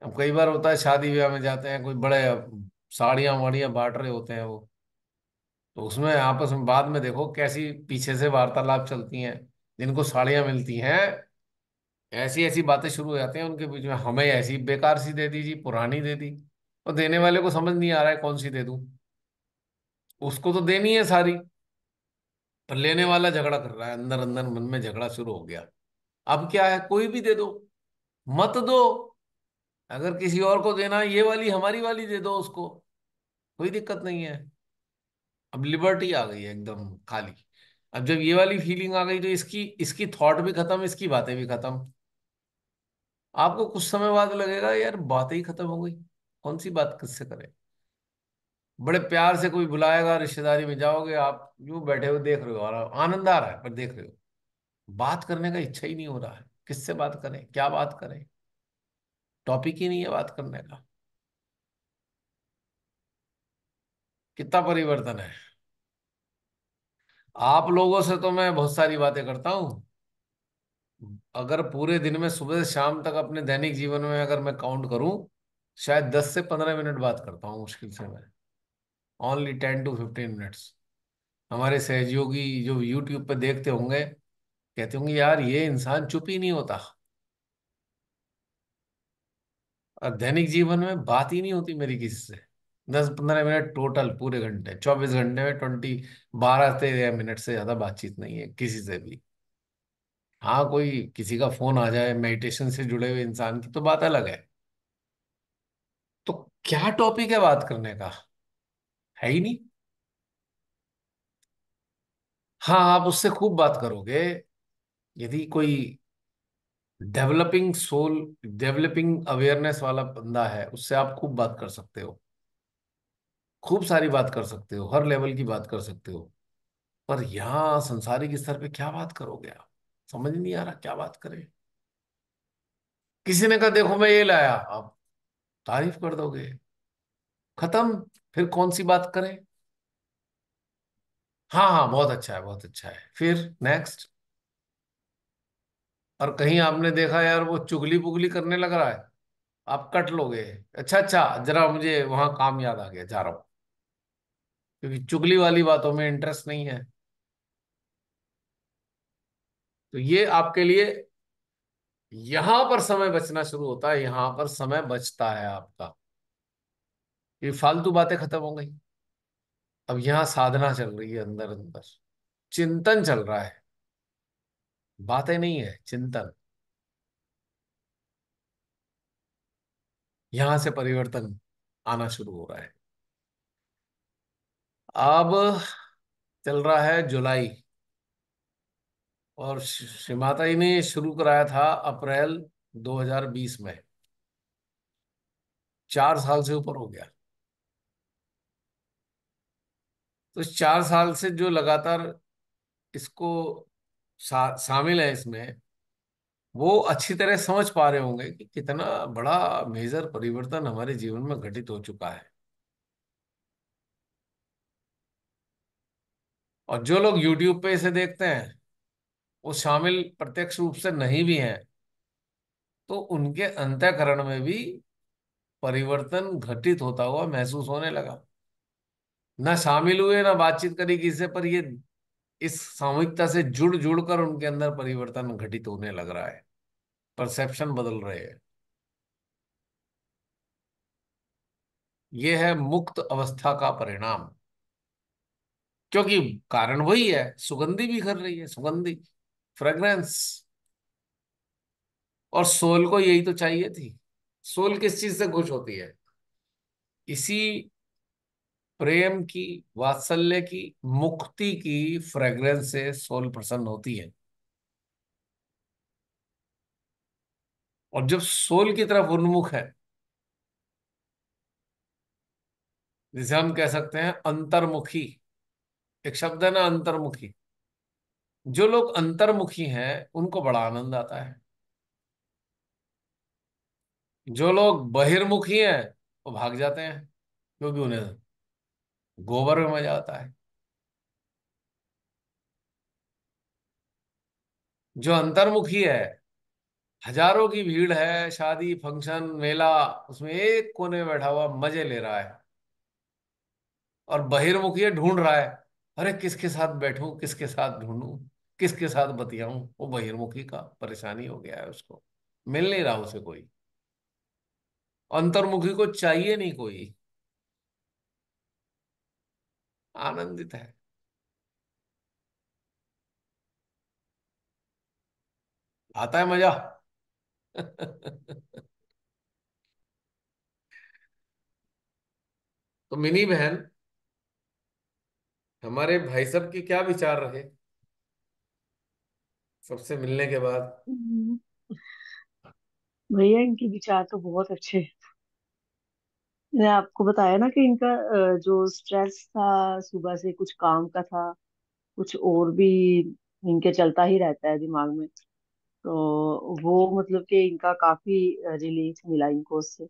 अब कई बार होता है शादी ब्याह में जाते हैं, कोई बड़े साड़ियां वाड़ियां बांट रहे होते हैं वो, तो उसमें आपस में बाद में देखो कैसी पीछे से वार्तालाप चलती हैं। जिनको साड़ियां मिलती हैं, ऐसी ऐसी बातें शुरू हो जाती हैं उनके बीच में, हमें ऐसी बेकार सी दे दी जी, पुरानी दे दी। और देने वाले को समझ नहीं आ रहा है कौन सी दे दूं, उसको तो देनी है सारी, पर लेने वाला झगड़ा कर रहा है, अंदर अंदर मन में झगड़ा शुरू हो गया। अब क्या है, कोई भी दे दो, मत दो। अगर किसी और को देना है, ये वाली हमारी वाली दे दो उसको, कोई दिक्कत नहीं है। अब लिबर्टी आ गई है एकदम खाली। अब जब ये वाली फीलिंग आ गई तो इसकी इसकी थॉट भी खत्म, इसकी बातें भी खत्म। आपको कुछ समय बाद लगेगा यार बातें ही खत्म हो गई, कौन सी बात किससे करें। बड़े प्यार से कोई बुलाएगा, रिश्तेदारी में जाओगे, आप यूं बैठे हुए देख रहे हो और आनंद आ रहा है, पर देख रहे हो बात करने का इच्छा ही नहीं हो रहा है। किससे बात करें, क्या बात करें? टॉपिक ही नहीं है बात करने का। कितना परिवर्तन है। आप लोगों से तो मैं बहुत सारी बातें करता हूं। अगर पूरे दिन में सुबह से शाम तक अपने दैनिक जीवन में अगर मैं काउंट करूं, शायद 10 से 15 मिनट बात करता हूं मुश्किल से मैं। Only 10 to 15 minutes. हमारे सहयोगी जो यूट्यूब पे देखते होंगे कहते होंगे यार ये इंसान चुप ही नहीं होता। और दैनिक जीवन में बात ही नहीं होती मेरी किसी से। 10 15 मिनट टोटल पूरे घंटे, 24 घंटे में 12 13 मिनट से ज्यादा बातचीत नहीं है किसी से भी। हाँ, कोई किसी का फोन आ जाए मेडिटेशन से जुड़े हुए इंसान की तो बात अलग है। तो क्या टॉपिक है बात करने का? है ही नहीं। हाँ, आप उससे खूब बात करोगे, यदि कोई डेवलपिंग सोल, डेवलपिंग अवेयरनेस वाला बंदा है, उससे आप खूब बात कर सकते हो, खूब सारी बात कर सकते हो, हर लेवल की बात कर सकते हो। पर यहाँ संसारिक स्तर पे क्या बात करोगे आप? समझ नहीं आ रहा क्या बात करें। किसी ने कहा देखो मैं ये लाया, आप तारीफ कर दोगे, खत्म। फिर कौन सी बात करें? हाँ हाँ बहुत अच्छा है, बहुत अच्छा है, फिर नेक्स्ट। और कहीं आपने देखा यार वो चुगली पुगली करने लग रहा है, आप कट लोगे। अच्छा अच्छा, जरा मुझे वहां काम याद आ गया, जा रहा हूं, क्योंकि चुगली वाली बातों में इंटरेस्ट नहीं है। तो ये आपके लिए, यहां पर समय बचना शुरू होता है, यहां पर समय बचता है आपका, ये फालतू बातें खत्म हो गई। अब यहां साधना चल रही है, अंदर अंदर चिंतन चल रहा है, बातें नहीं है, चिंतन। यहां से परिवर्तन आना शुरू हो रहा है। अब चल रहा है जुलाई, और श्री माता जी ने शुरू कराया था अप्रैल 2020 में, 4 साल से ऊपर हो गया। तो इस 4 साल से जो लगातार इसको शामिल है इसमें, वो अच्छी तरह समझ पा रहे होंगे कि कितना बड़ा मेजर परिवर्तन हमारे जीवन में घटित हो चुका है। और जो लोग YouTube पे इसे देखते हैं, वो शामिल प्रत्यक्ष रूप से नहीं भी हैं, तो उनके अंतःकरण में भी परिवर्तन घटित होता हुआ महसूस होने लगा। ना शामिल हुए, ना बातचीत करी किसी से, पर ये इस सामूहिकता से जुड़ जुड़ कर उनके अंदर परिवर्तन घटित होने लग रहा है, परसेप्शन बदल रहे हैं। ये है मुक्त अवस्था का परिणाम, क्योंकि कारण वही है, सुगंधी भी कर रही है, सुगंधी फ्रेग्रेंस। और सोल को यही तो चाहिए थी। सोल किस चीज से खुश होती है? इसी प्रेम की, वात्सल्य की, मुक्ति की फ्रेग्रेंस से सोल प्रसन्न होती है। और जब सोल की तरफ उन्मुख है, जिसे हम कह सकते हैं अंतर्मुखी, एक शब्द है ना अंतर्मुखी, जो लोग अंतर्मुखी हैं उनको बड़ा आनंद आता है। जो लोग बहिर्मुखी हैं वो भाग जाते हैं, क्योंकि उन्हें गोबर में मजा आता है। जो अंतर्मुखी है, हजारों की भीड़ है, शादी फंक्शन मेला, उसमें एक कोने में बैठा हुआ मजे ले रहा है। और बहिर्मुखी है, ढूंढ रहा है, अरे किसके साथ बैठूं, किसके साथ ढूंढूं, किसके साथ बतियाऊं। वो बहिर्मुखी का परेशानी हो गया है, उसको मिल नहीं रहा उसे कोई। अंतर्मुखी को चाहिए नहीं कोई, आनंदित है। आता है मजा। तो मिनी बहन, हमारे भाई साहब के क्या विचार रहे सबसे मिलने के बाद? हम्म, भैया इनके विचार तो बहुत अच्छे। मैंने आपको बताया ना कि इनका जो स्ट्रेस था सुबह से, कुछ काम का था, कुछ और भी इनके चलता ही रहता है दिमाग में। तो वो मतलब कि इनका काफी रिलीफ मिला इनको उससे।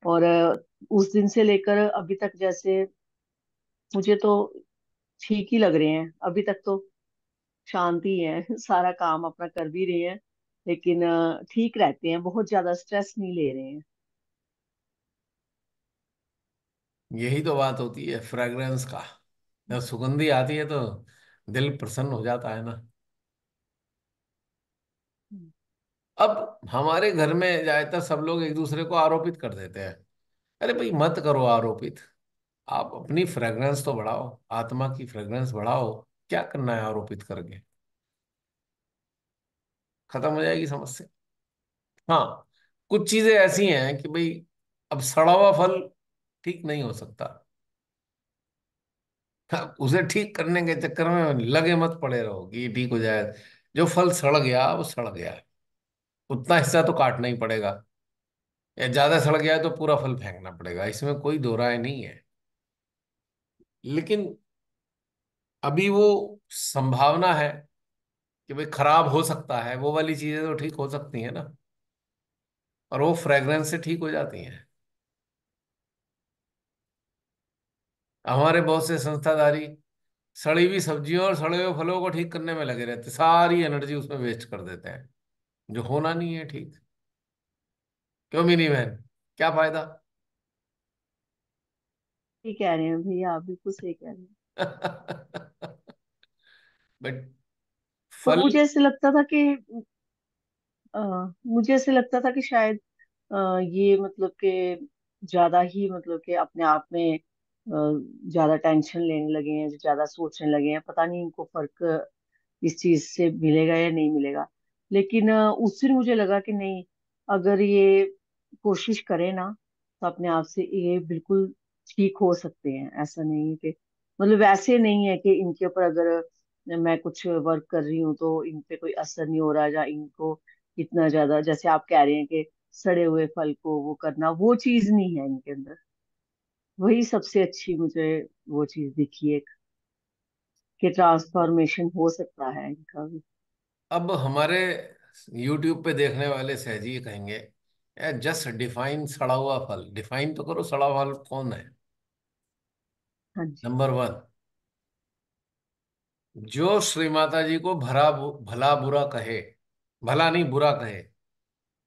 और उस दिन से लेकर अभी तक जैसे मुझे तो ठीक ही लग रहे हैं अभी तक तो। शांति है, सारा काम अपना कर भी रहे हैं, लेकिन ठीक रहते हैं, बहुत ज्यादा स्ट्रेस नहीं ले रहे हैं। यही तो बात होती है फ्रेग्रेंस का, जब सुगंधी आती है तो दिल प्रसन्न हो जाता है ना। हम्म। अब हमारे घर में ज्यादातर सब लोग एक दूसरे को आरोपित कर देते हैं। अरे भाई मत करो आरोपित, आप अपनी फ्रेग्रेंस तो बढ़ाओ, आत्मा की फ्रेग्रेंस बढ़ाओ। क्या करना है आरोपित करके? खत्म हो जाएगी समस्या। हाँ, कुछ चीजें ऐसी हैं कि भाई अब सड़ा हुआ फल ठीक नहीं हो सकता। हाँ, उसे ठीक करने के चक्कर में लगे मत पड़े रहो कि ये ठीक हो जाए। जो फल सड़ गया वो सड़ गया। उतना हिस्सा तो काटना ही पड़ेगा, या ज्यादा सड़ गया है तो पूरा फल फेंकना पड़ेगा, इसमें कोई दो राय नहीं है। लेकिन अभी वो संभावना है कि भाई खराब हो सकता है, वो वाली चीजें तो ठीक हो सकती है ना, और वो फ्रेग्रेंस से ठीक हो जाती हैं। हमारे बहुत से संस्थाधारी सड़ी हुई सब्जियों और सड़े हुए फलों को ठीक करने में लगे रहते, सारी एनर्जी उसमें वेस्ट कर देते हैं, जो होना नहीं है ठीक। क्यों मिनी बहन, क्या फायदा? ठीक कह रहे हैं भैया, आप बिल्कुल सही कह रहे हैं। बट पर फल। अ, मुझे ऐसे लगता था कि शायद ये मतलब कि ज्यादा ही मतलब कि अपने आप में ज्यादा टेंशन लेने लगे हैं, ज्यादा सोचने लगे हैं, पता नहीं इनको फर्क इस चीज से मिलेगा या नहीं मिलेगा। लेकिन उस दिन मुझे लगा कि नहीं, अगर ये कोशिश करें ना तो अपने आप से ये बिल्कुल ठीक हो सकते हैं। ऐसा नहीं है कि मतलब वैसे नहीं है कि इनके ऊपर अगर मैं कुछ वर्क कर रही हूँ तो इन पे कोई असर नहीं हो रहा, या इनको इतना ज्यादा जैसे आप कह रहे हैं कि सड़े हुए फल को वो करना, वो चीज नहीं है इनके अंदर। वही सबसे अच्छी मुझे वो चीज दिखी एक, कि ट्रांसफॉर्मेशन हो सकता है इनका भी। अब हमारे YouTube पे देखने वाले सहजी ये कहेंगे, यार जस्ट डिफाइन सड़ा हुआ फल, डिफाइन तो करो सड़ा हुआ फल कौन है। हाँ जी। नंबर वन, जो श्री माता जी को भला बुरा कहे, भला नहीं बुरा कहे,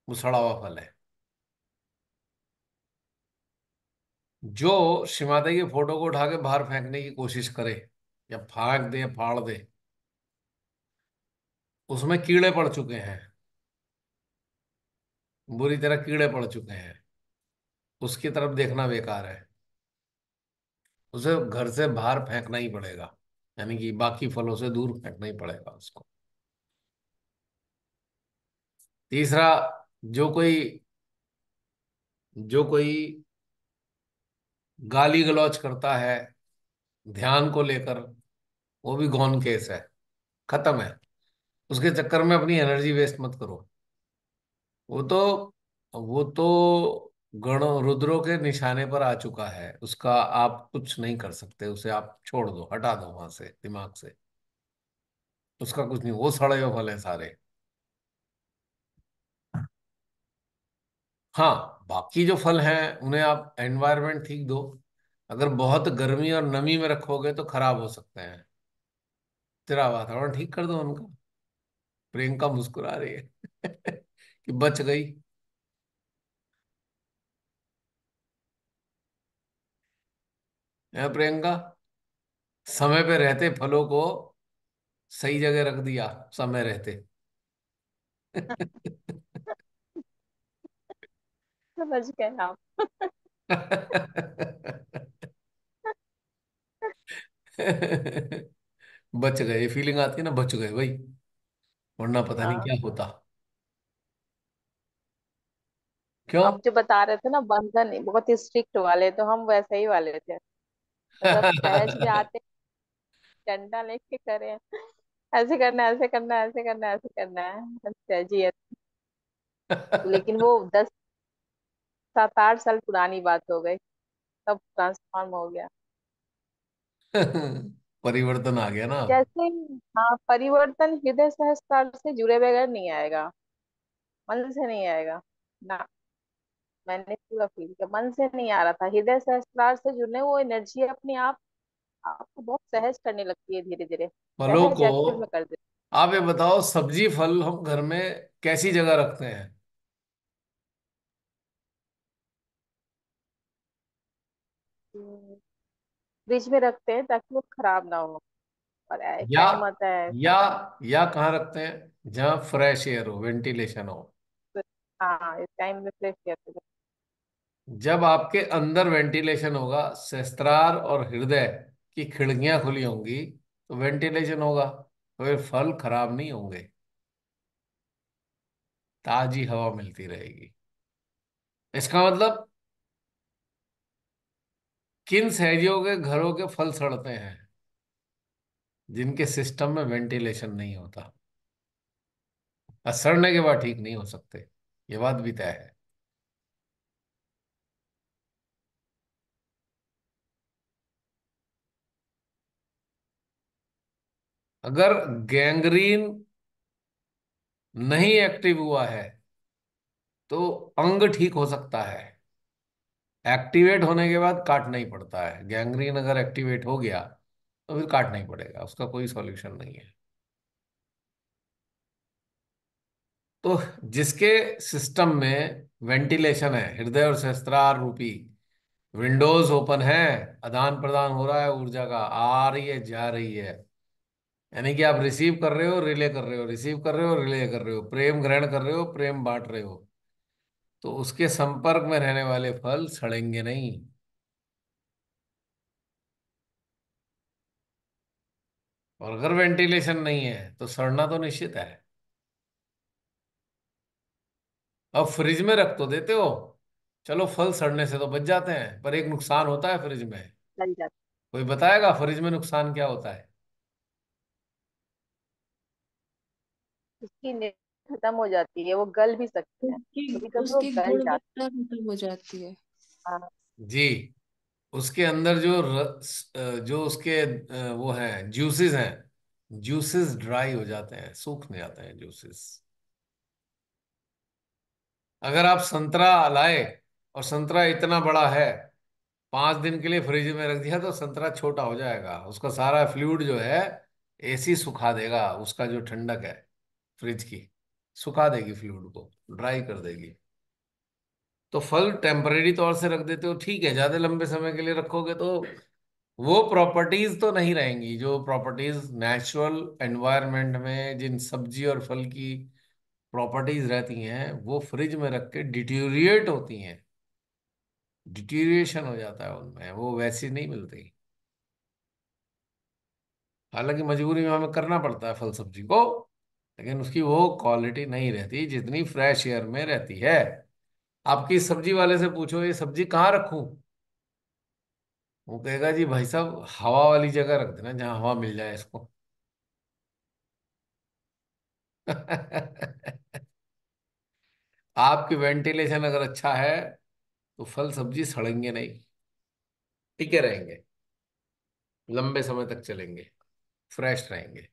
वो सड़ा हुआ फल है। जो श्री माता की फोटो को उठा के बाहर फेंकने की कोशिश करे, या फेंक दे या फाड़ दे, उसमें कीड़े पड़ चुके हैं, बुरी तरह कीड़े पड़ चुके हैं, उसकी तरफ देखना बेकार है। उसे घर से बाहर फेंकना ही पड़ेगा, यानी कि बाकी फलों से दूर फेंकना ही पड़ेगा उसको। तीसरा, जो कोई जो कोई गाली गलौज करता है ध्यान को लेकर, वो भी गौन केस है, खत्म है। उसके चक्कर में अपनी एनर्जी वेस्ट मत करो। वो तो गणों रुद्रों के निशाने पर आ चुका है, उसका आप कुछ नहीं कर सकते, उसे आप छोड़ दो, हटा दो वहां से, दिमाग से। उसका कुछ नहीं, वो सड़े हुए फल है सारे। हाँ, बाकी जो फल हैं उन्हें आप एनवायरनमेंट ठीक दो। अगर बहुत गर्मी और नमी में रखोगे तो खराब हो सकते हैं, तेरा वातावरण ठीक कर दो उनका। प्रियंका मुस्कुरा रही है कि बच गई। है प्रियंका, समय पे रहते फलों को सही जगह रख दिया, समय रहते। समझ गए आप। बच गए, फीलिंग आती है ना, बच गए भाई, वरना पता नहीं हाँ, क्या होता। क्यों? आप जो बता रहे थे ना बंधन बहुत स्ट्रिक्ट वाले, तो हम वैसे ही वाले थे। मतलब सहज भी आते, डंडा लेके करे, ऐसे करना है, ऐसे करना है, ऐसे करना है, ऐसे करना है, हम सहज ही है। लेकिन वो 10 7 8 साल पुरानी बात हो गई, सब ट्रांसफॉर्म हो गया। परिवर्तन आ गया ना। जैसे, हाँ, परिवर्तन हृदय सहस्त्र से जुड़े बगैर नहीं आएगा, मन से नहीं आएगा ना। मैंने पूरा फील किया, मन से नहीं आ रहा था, हृदय सहस्त्रार से जुड़ने वो एनर्जी अपने आप आपको बहुत सहज करने लगती है, धीरे धीरे फलों सहज को एक्टिव में कर देती आप ये बताओ, सब्जी फल हम घर में कैसी जगह रखते हैं? है। फ्रिज में रखते हैं ताकि वो खराब ना हो, और एक या टाइम आता है ऐसा। या या कहाँ रखते हैं जहाँ फ्रेश एयर हो, वेंटिलेशन हो? हाँ, इस टाइम में फ्रेश करते हैं। जब आपके अंदर वेंटिलेशन होगा, सहस्त्रार और हृदय की खिड़कियां खुली होंगी, तो वेंटिलेशन होगा, तो ये फल खराब नहीं होंगे, ताजी हवा मिलती रहेगी। इसका मतलब किन सहजियों के घरों के फल सड़ते हैं? जिनके सिस्टम में वेंटिलेशन नहीं होता। और सड़ने के बाद ठीक नहीं हो सकते, ये बात भी तय है। अगर गैंग्रीन नहीं एक्टिव हुआ है तो अंग ठीक हो सकता है। एक्टिवेट होने के बाद काटना ही पड़ता है। गैंग्रीन अगर एक्टिवेट हो गया तो फिर काटना ही पड़ेगा, उसका कोई सॉल्यूशन नहीं है। तो जिसके सिस्टम में वेंटिलेशन है, हृदय और सहस्त्रार रूपी विंडोज ओपन है, आदान प्रदान हो रहा है, ऊर्जा का आ रही है जा रही है, यानी कि आप रिसीव कर रहे हो रिले कर रहे हो, रिसीव कर रहे हो रिले कर रहे हो, प्रेम ग्रहण कर रहे हो प्रेम बांट रहे हो, तो उसके संपर्क में रहने वाले फल सड़ेंगे नहीं। और अगर वेंटिलेशन नहीं है तो सड़ना तो निश्चित है। अब फ्रिज में रख तो देते हो, चलो फल सड़ने से तो बच जाते हैं, पर एक नुकसान होता है फ्रिज में। जल जाता कोई बताएगा फ्रिज में नुकसान क्या होता है? है, उसकी खत्म हो जाती है, वो गल भी सकते हैं, उसकी कभी कभी वो उसकी गल जाते गुणवत्ता खत्म हो जाती है। हैं। हाँ। जी। उसके अंदर जो उसके वो हैं जूसेस हैं, जूसेस ड्राई हो जाते हैं, सूखने जाते हैं जूसेस। अगर आप संतरा लाए और संतरा इतना बड़ा है, 5 दिन के लिए फ्रिज में रख दिया तो संतरा छोटा हो जाएगा, उसका सारा फ्लूइड जो है एसी सुखा देगा, उसका जो ठंडक है फ्रिज की सुखा देगी, फ्लूइड को ड्राई कर देगी। तो फल टेम्परेरी तौर से रख देते हो ठीक है, ज्यादा लंबे समय के लिए रखोगे तो वो प्रॉपर्टीज तो नहीं रहेंगी, जो प्रॉपर्टीज नेचुरल एनवायरनमेंट में जिन सब्जी और फल की प्रॉपर्टीज रहती हैं वो फ्रिज में रख के डिटीरिएट होती हैं, डिटीरिएशन हो जाता है उनमें, वो वैसी नहीं मिलती। हालांकि मजबूरी में हमें करना पड़ता है फल सब्जी को, लेकिन उसकी वो क्वालिटी नहीं रहती जितनी फ्रेश एयर में रहती है। आपकी सब्जी वाले से पूछो ये सब्जी कहाँ रखूं, वो कहेगा जी भाई साहब हवा वाली जगह रख देना जहां हवा मिल जाए इसको। आपकी वेंटिलेशन अगर अच्छा है तो फल सब्जी सड़ेंगे नहीं, टिके रहेंगे, लंबे समय तक चलेंगे, फ्रेश रहेंगे।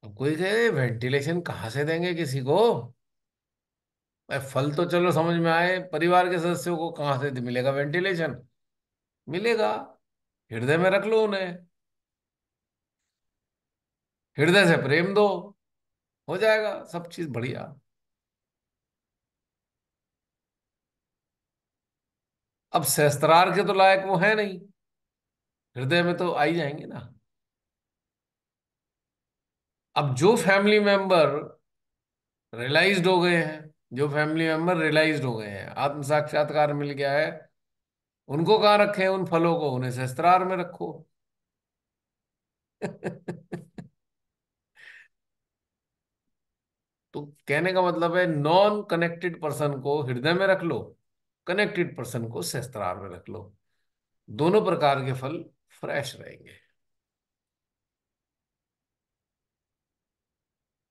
अब कोई कहे वेंटिलेशन कहाँ से देंगे किसी को? भाई फल तो चलो समझ में आए, परिवार के सदस्यों को कहाँ से मिलेगा वेंटिलेशन? मिलेगा, हृदय में रख लो उन्हें, हृदय से प्रेम दो, हो जाएगा सब चीज बढ़िया। अब सहस्त्रार के तो लायक वो है नहीं, हृदय में तो आ ही जाएंगे ना। अब जो फैमिली मेंबर रियलाइज्ड हो गए हैं, जो फैमिली मेंबर रियलाइज्ड हो गए हैं, आत्म साक्षात्कार मिल गया है, उनको कहाँ रखें उन फलों को? उन्हें सहस्त्रार में रखो। तो कहने का मतलब है नॉन कनेक्टेड पर्सन को हृदय में रख लो, कनेक्टेड पर्सन को सहस्त्रार में रख लो, दोनों प्रकार के फल फ्रेश रहेंगे।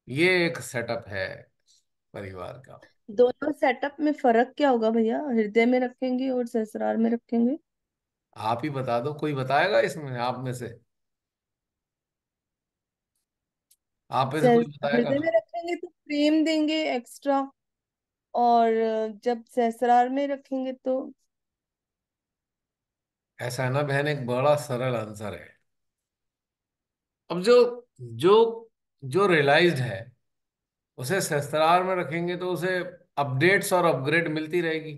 ये एक सेटअप है परिवार का। दोनों सेटअप में फर्क क्या होगा भैया, हृदय में रखेंगे और ससुराल में रखेंगे? आप ही बता दो, कोई बताएगा इसमें आप में से? आप में से कोई बताएगा? हृदय में रखेंगे तो प्रेम देंगे एक्स्ट्रा, और जब ससुराल में रखेंगे तो? ऐसा है ना बहन, एक बड़ा सरल आंसर है। अब जो जो जो रियलाइज्ड है उसे सहस्त्रार में रखेंगे तो उसे अपडेट्स और अपग्रेड मिलती रहेगी,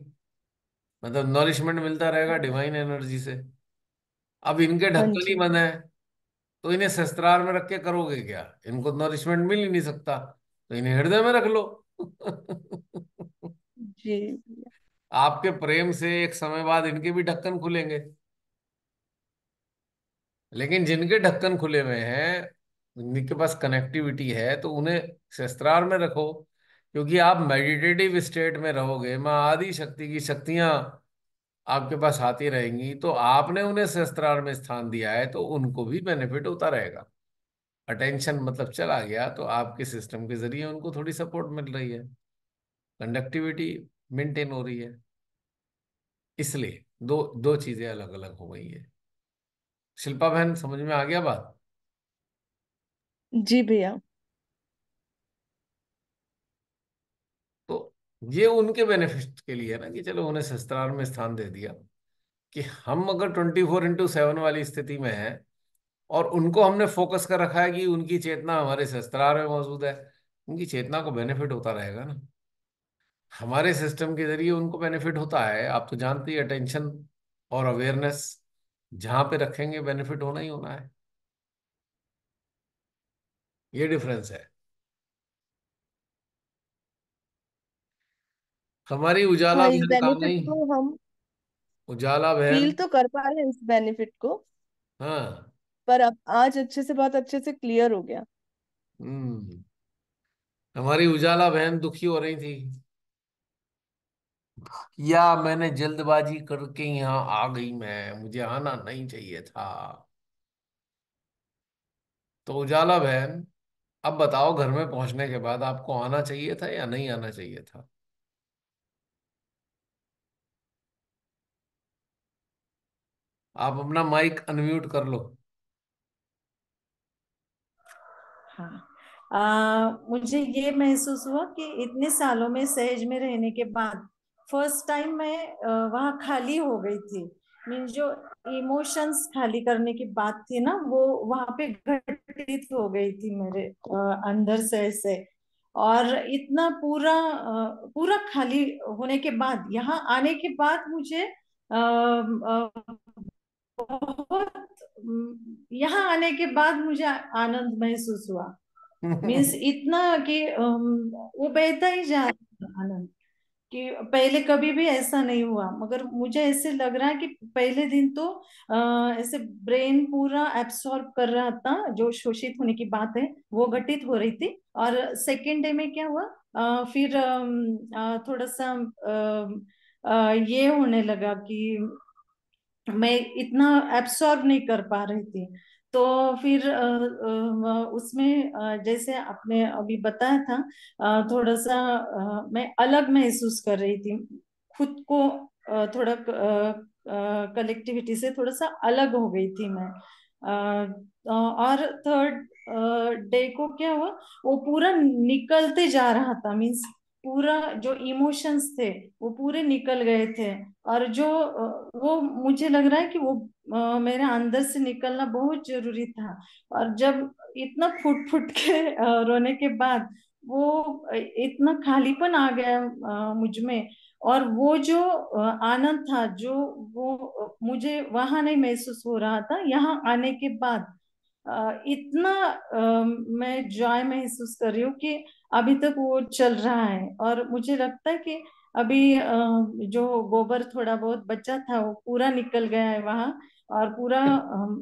मतलब नॉरिशमेंट मिलता रहेगा डिवाइन एनर्जी से। अब इनके हाँ ढक्कन ही जी। बंद है तो इन्हें सहस्त्रार में रख के करोगे क्या? इनको नॉरिशमेंट मिल ही नहीं सकता, तो इन्हें हृदय में रख लो। जी। आपके प्रेम से एक समय बाद इनके भी ढक्कन खुलेंगे, लेकिन जिनके ढक्कन खुले हुए हैं, जिनके पास कनेक्टिविटी है, तो उन्हें शस्त्रार में रखो, क्योंकि आप मेडिटेटिव स्टेट में रहोगे, माँ आदि शक्ति की शक्तियां आपके पास आती रहेंगी, तो आपने उन्हें शस्त्रार में स्थान दिया है तो उनको भी बेनिफिट होता रहेगा। अटेंशन मतलब चला गया, तो आपके सिस्टम के जरिए उनको थोड़ी सपोर्ट मिल रही है, कंडक्टिविटी मेंटेन हो रही है। इसलिए दो दो चीजें अलग अलग हो गई है। शिल्पा बहन, समझ में आ गया बात? जी भैया। तो ये उनके बेनिफिट के लिए है ना, कि चलो उन्हें शस्त्रार में स्थान दे दिया, कि हम अगर 24/7 वाली स्थिति में है, और उनको हमने फोकस कर रखा है कि उनकी चेतना हमारे शस्त्रार में मौजूद है, उनकी चेतना को बेनिफिट होता रहेगा ना। हमारे सिस्टम के जरिए उनको बेनिफिट होता है, आप तो जानते ही, अटेंशन और अवेयरनेस जहां पे रखेंगे बेनिफिट होना ही होना है। ये डिफरेंस है। हमारी हाँ, उजाला इस बहन काम बेनिफिट नहीं। को हम उजाला बहन। फील तो कर पा रहे हैं इस बेनिफिट को, हाँ। पर अब आज अच्छे से, बहुत अच्छे से क्लियर हो गया। हम्म। हमारी उजाला बहन दुखी हो रही थी, या मैंने जल्दबाजी करके यहाँ आ गई, मैं मुझे आना नहीं चाहिए था। तो उजाला बहन, अब बताओ, घर में पहुंचने के बाद आपको आना चाहिए था या नहीं आना चाहिए था? आप अपना माइक अनम्यूट कर लो। हाँ। मुझे ये महसूस हुआ कि इतने सालों में सहेज में रहने के बाद फर्स्ट टाइम मैं वहाँ खाली हो गई थी। मीन जो इमोशंस खाली करने की बात थी ना, वो वहां पे घटित हो गई थी मेरे अंदर से ऐसे। और इतना पूरा पूरा खाली होने के बाद, यहाँ आने के बाद मुझे बहुत यहाँ आने के बाद मुझे आनंद महसूस हुआ। मीन्स इतना कि वो बहता ही जा रहा था आनंद, कि पहले कभी भी ऐसा नहीं हुआ। मगर मुझे ऐसे लग रहा है कि पहले दिन तो ऐसे ब्रेन पूरा एब्सॉर्ब कर रहा था, जो शोषित होने की बात है वो घटित हो रही थी। और सेकेंड डे में क्या हुआ, फिर थोड़ा सा ये होने लगा कि मैं इतना एब्सॉर्ब नहीं कर पा रही थी। तो फिर उसमें जैसे आपने अभी बताया था, थोड़ा सा मैं अलग महसूस कर रही थी खुद को। थोड़ा कलेक्टिविटी से थोड़ा सा अलग हो गई थी मैं। और थर्ड डे को क्या हुआ, वो पूरा निकलते जा रहा था। मीन्स पूरा जो इमोशंस थे वो पूरे निकल गए थे। और जो वो मुझे लग रहा है कि वो मेरे अंदर से निकलना बहुत जरूरी था। और जब इतना फुट फुट के रोने के बाद वो इतना खालीपन आ गया मुझ में। और वो जो आनंद था, जो वो मुझे वहां नहीं महसूस हो रहा था, यहाँ आने के बाद इतना मैं जॉय महसूस कर रही हूँ कि अभी तक वो चल रहा है। और मुझे लगता है कि अभी जो गोबर थोड़ा बहुत बचा था वो पूरा निकल गया है वहां। और पूरा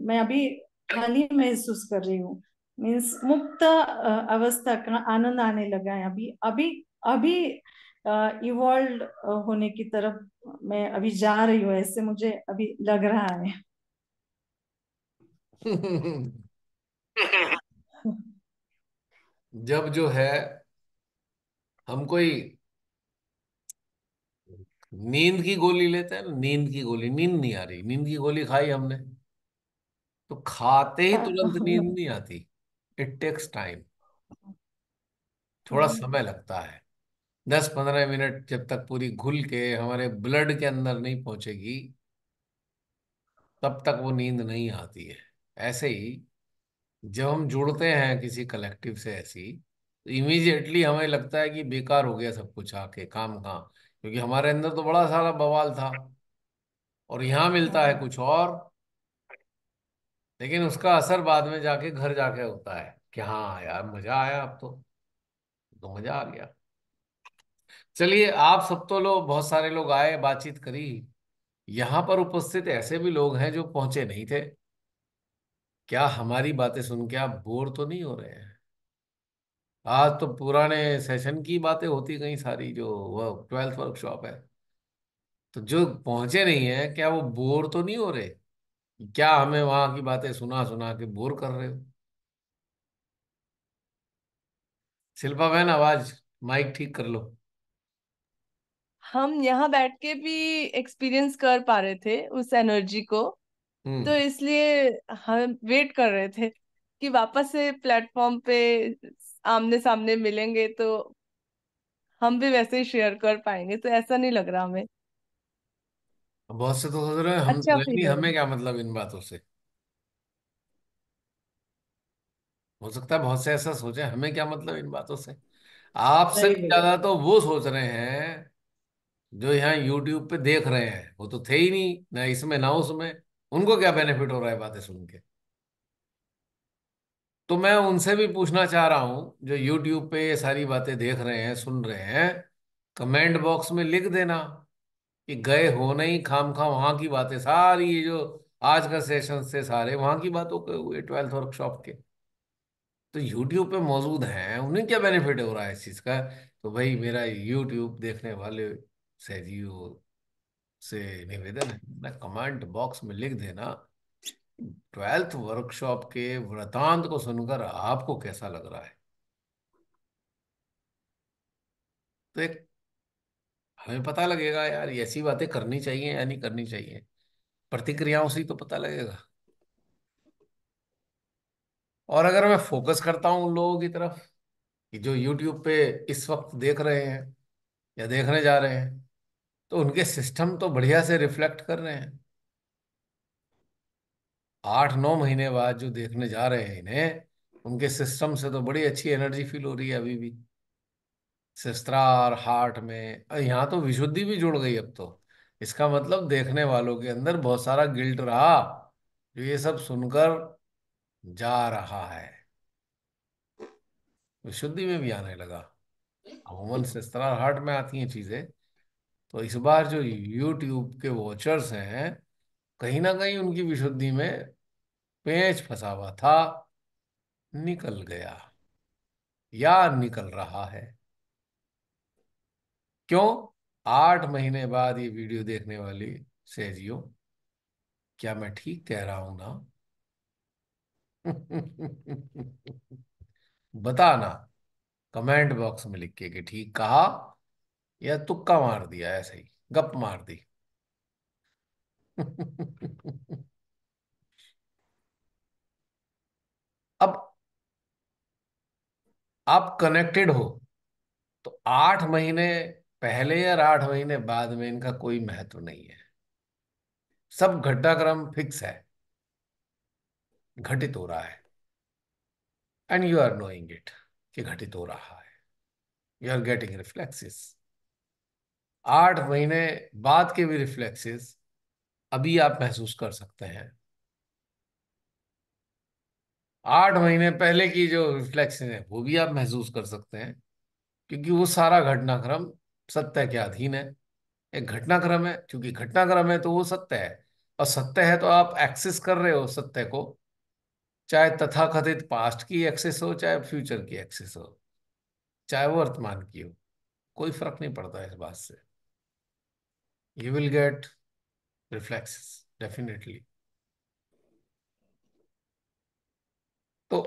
मैं अभी खाली महसूस कर रही हूँ। मीन्स मुक्त अवस्था का आनंद आने लगा है अभी अभी अभी। इवॉल्व होने की तरफ मैं अभी जा रही हूँ, ऐसे मुझे अभी लग रहा है। जब जो है हम कोई नींद की गोली लेते हैं ना, नींद की गोली, नींद नहीं आ रही, नींद की गोली खाई हमने, तो खाते ही तुरंत नींद नहीं आती। इट टेक्स टाइम, थोड़ा समय लगता है। 10-15 मिनट जब तक पूरी घुल के हमारे ब्लड के अंदर नहीं पहुंचेगी, तब तक वो नींद नहीं आती है। ऐसे ही जब हम जुड़ते हैं किसी कलेक्टिव से ऐसी, तो इमीडिएटली हमें लगता है कि बेकार हो गया सब कुछ, आके काम कहाँ, क्योंकि हमारे अंदर तो बड़ा सारा बवाल था और यहाँ मिलता है कुछ और। लेकिन उसका असर बाद में जाके घर जाके होता है कि हाँ यार, मजा आया, अब तो मजा आ गया। चलिए, आप सब तो लोग, बहुत सारे लोग आए, बातचीत करी। यहाँ पर उपस्थित ऐसे भी लोग हैं जो पहुंचे नहीं थे। क्या हमारी बातें सुन के आप बोर तो नहीं हो रहे हैं? आज तो पुराने सेशन की बातें होती गई सारी, जो वो 12th वर्कशॉप है। तो जो पहुंचे नहीं है, क्या वो बोर तो नहीं हो रहे? क्या हमें वहां की बातें सुना सुना के बोर कर रहे हो? शिल्पा बहन, आवाज माइक ठीक कर लो। हम यहाँ बैठ के भी एक्सपीरियंस कर पा रहे थे उस एनर्जी को, तो हम्म। इसलिए हम वेट कर रहे थे कि वापस से प्लेटफॉर्म पे आमने सामने मिलेंगे तो हम भी वैसे ही शेयर कर पाएंगे, तो ऐसा नहीं लग रहा हमें। बहुत से तो सोच रहे हैं हम तो अच्छा है फील नहीं, हो हमें रहा क्या मतलब इन बातों से। हो सकता है बहुत से ऐसा सोचे, हमें क्या मतलब इन बातों से। आपसे सही भी बोले। ज्यादा तो वो सोच रहे हैं जो यहाँ यूट्यूब पे देख रहे हैं। वो तो थे ही नहीं ना इसमें ना उसमें, उनको क्या बेनिफिट हो रहा है बातें सुन के। तो मैं उनसे भी पूछना चाह रहा हूं जो यूट्यूब पे ये सारी बातें देख रहे हैं, सुन रहे हैं, कमेंट बॉक्स में लिख देना कि गए हो नहीं खाम खा, वहां की बातें सारी, ये जो आज का सेशन से सारे वहां की बातों के हुए 12th वर्कशॉप के। तो यूट्यूब पे मौजूद हैं, उन्हें क्या बेनिफिट हो रहा है इस चीज का। तो भाई मेरा यूट्यूब देखने वाले सहजियों से निवेदन है ना, कमेंट बॉक्स में लिख देना 12th वर्कशॉप के वृतांत को सुनकर आपको कैसा लग रहा है। तो एक हमें पता लगेगा यार, ये ऐसी बातें करनी चाहिए या नहीं करनी चाहिए। प्रतिक्रियाओं से ही तो पता लगेगा। और अगर मैं फोकस करता हूं उन लोगों की तरफ कि जो यूट्यूब पे इस वक्त देख रहे हैं या देखने जा रहे हैं, तो उनके सिस्टम तो बढ़िया से रिफ्लेक्ट कर रहे हैं। 8-9 महीने बाद जो देखने जा रहे हैं इन्हें, उनके सिस्टम से तो बड़ी अच्छी एनर्जी फील हो रही है अभी भी। शस्त्रार हार्ट में यहाँ तो विशुद्धि भी जुड़ गई अब तो। इसका मतलब देखने वालों के अंदर बहुत सारा गिल्ट रहा जो ये सब सुनकर जा रहा है, विशुद्धि में भी आने लगा। अमूमन शस्त्रार हार्ट में आती हैं चीजें। तो इस बार जो यूट्यूब के वॉचर्स हैं, कहीं ना कहीं उनकी विशुद्धि में पेंच फंसा हुआ था, निकल गया या निकल रहा है। क्यों? 8 महीने बाद ये वीडियो देखने वाली सहजियों, क्या मैं ठीक कह रहा हूं ना? बताना कमेंट बॉक्स में लिख के कि ठीक कहा या तुक्का मार दिया, ऐसे ही गप मार दी। अब आप कनेक्टेड हो तो 8 महीने पहले या 8 महीने बाद में इनका कोई महत्व नहीं है। सब घटनाक्रम फिक्स है, घटित हो रहा है, and you are knowing it कि घटित हो रहा है। You are getting reflexes. 8 महीने बाद के भी रिफ्लेक्सेस अभी आप महसूस कर सकते हैं। 8 महीने पहले की जो रिफ्लेक्सेस है वो भी आप महसूस कर सकते हैं, क्योंकि वो सारा घटनाक्रम सत्य के अधीन है। एक घटनाक्रम है, क्योंकि घटनाक्रम है तो वो सत्य है। और सत्य है तो आप एक्सेस कर रहे हो सत्य को, चाहे तथाकथित पास्ट की एक्सेस हो, चाहे फ्यूचर की एक्सेस हो, चाहे वो वर्तमान की हो, कोई फर्क नहीं पड़ता इस बात से। You will get reflexes definitely. तो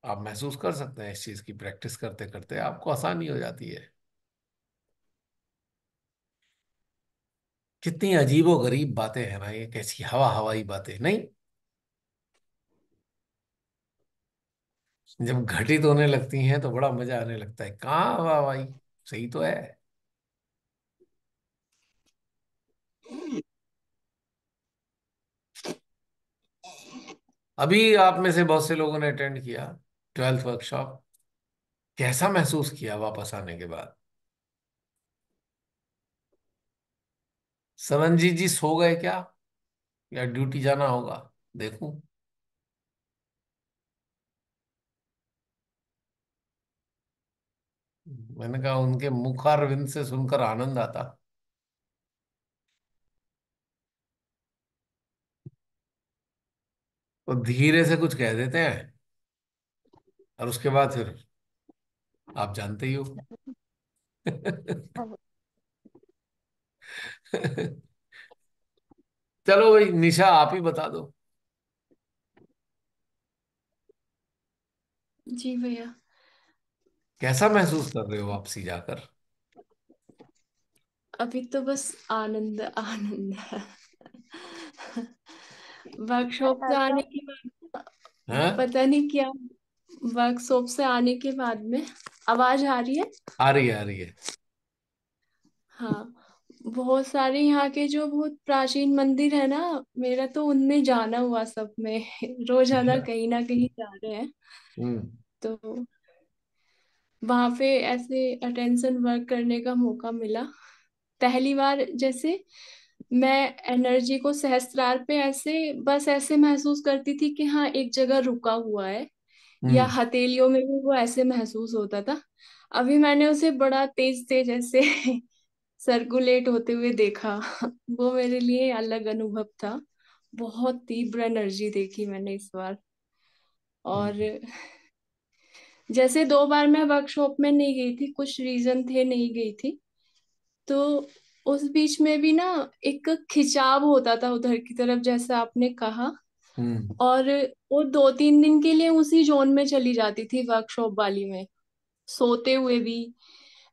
आप महसूस कर सकते हैं इस चीज की प्रैक्टिस करते करते आपको आसानी हो जाती है। कितनी अजीबो गरीब बातें हैं ना ये, कैसी हवा हवाई बातें नहीं। जब घटित होने लगती हैं तो बड़ा मजा आने लगता है। कहाँ हवा हवाई, सही तो है। अभी आप में से बहुत से लोगों ने अटेंड किया 12th वर्कशॉप। कैसा महसूस किया वापस आने के बाद? सरनजीत जी सो गए क्या, या ड्यूटी जाना होगा? देखूं। मैंने कहा उनके मुखारविंद से सुनकर आनंद आता। तो धीरे से कुछ कह देते हैं और उसके बाद फिर आप जानते ही हो। चलो भाई निशा, आप ही बता दो। जी भैया। कैसा महसूस कर रहे हो वापसी जाकर? अभी तो बस आनंद आनंद है। वर्कशॉप से ऐसा आने के बाद हैं? पता नहीं क्या, वर्कशॉप से आने के बाद में आवाज आ रही है। आ रही है, आ रही है। हाँ, बहुत सारे यहाँ के जो बहुत प्राचीन मंदिर है ना, मेरा तो उनमें जाना हुआ सब में। रोजाना अच्छा। कहीं ना कहीं जा रहे हैं। हम्म। तो वहां पे ऐसे अटेंशन वर्क करने का मौका मिला पहली बार। जैसे मैं एनर्जी को सहस्त्रार पे ऐसे बस ऐसे महसूस करती थी कि हाँ एक जगह रुका हुआ है, या हम्म। हथेलियों में भी वो ऐसे महसूस होता था। अभी मैंने उसे बड़ा तेज तेज ऐसे सर्कुलेट होते हुए देखा। वो मेरे लिए अलग अनुभव था। बहुत तीव्र एनर्जी देखी मैंने इस बार। और हम्म। जैसे 2 बार मैं वर्कशॉप में नहीं गई थी, कुछ रीजन थे नहीं गई थी, तो उस बीच में भी ना एक खिंचाव होता था उधर की तरफ, जैसे आपने कहा। हम्म। और वो 2-3 दिन के लिए उसी जोन में चली जाती थी, वर्कशॉप वाली में। सोते हुए भी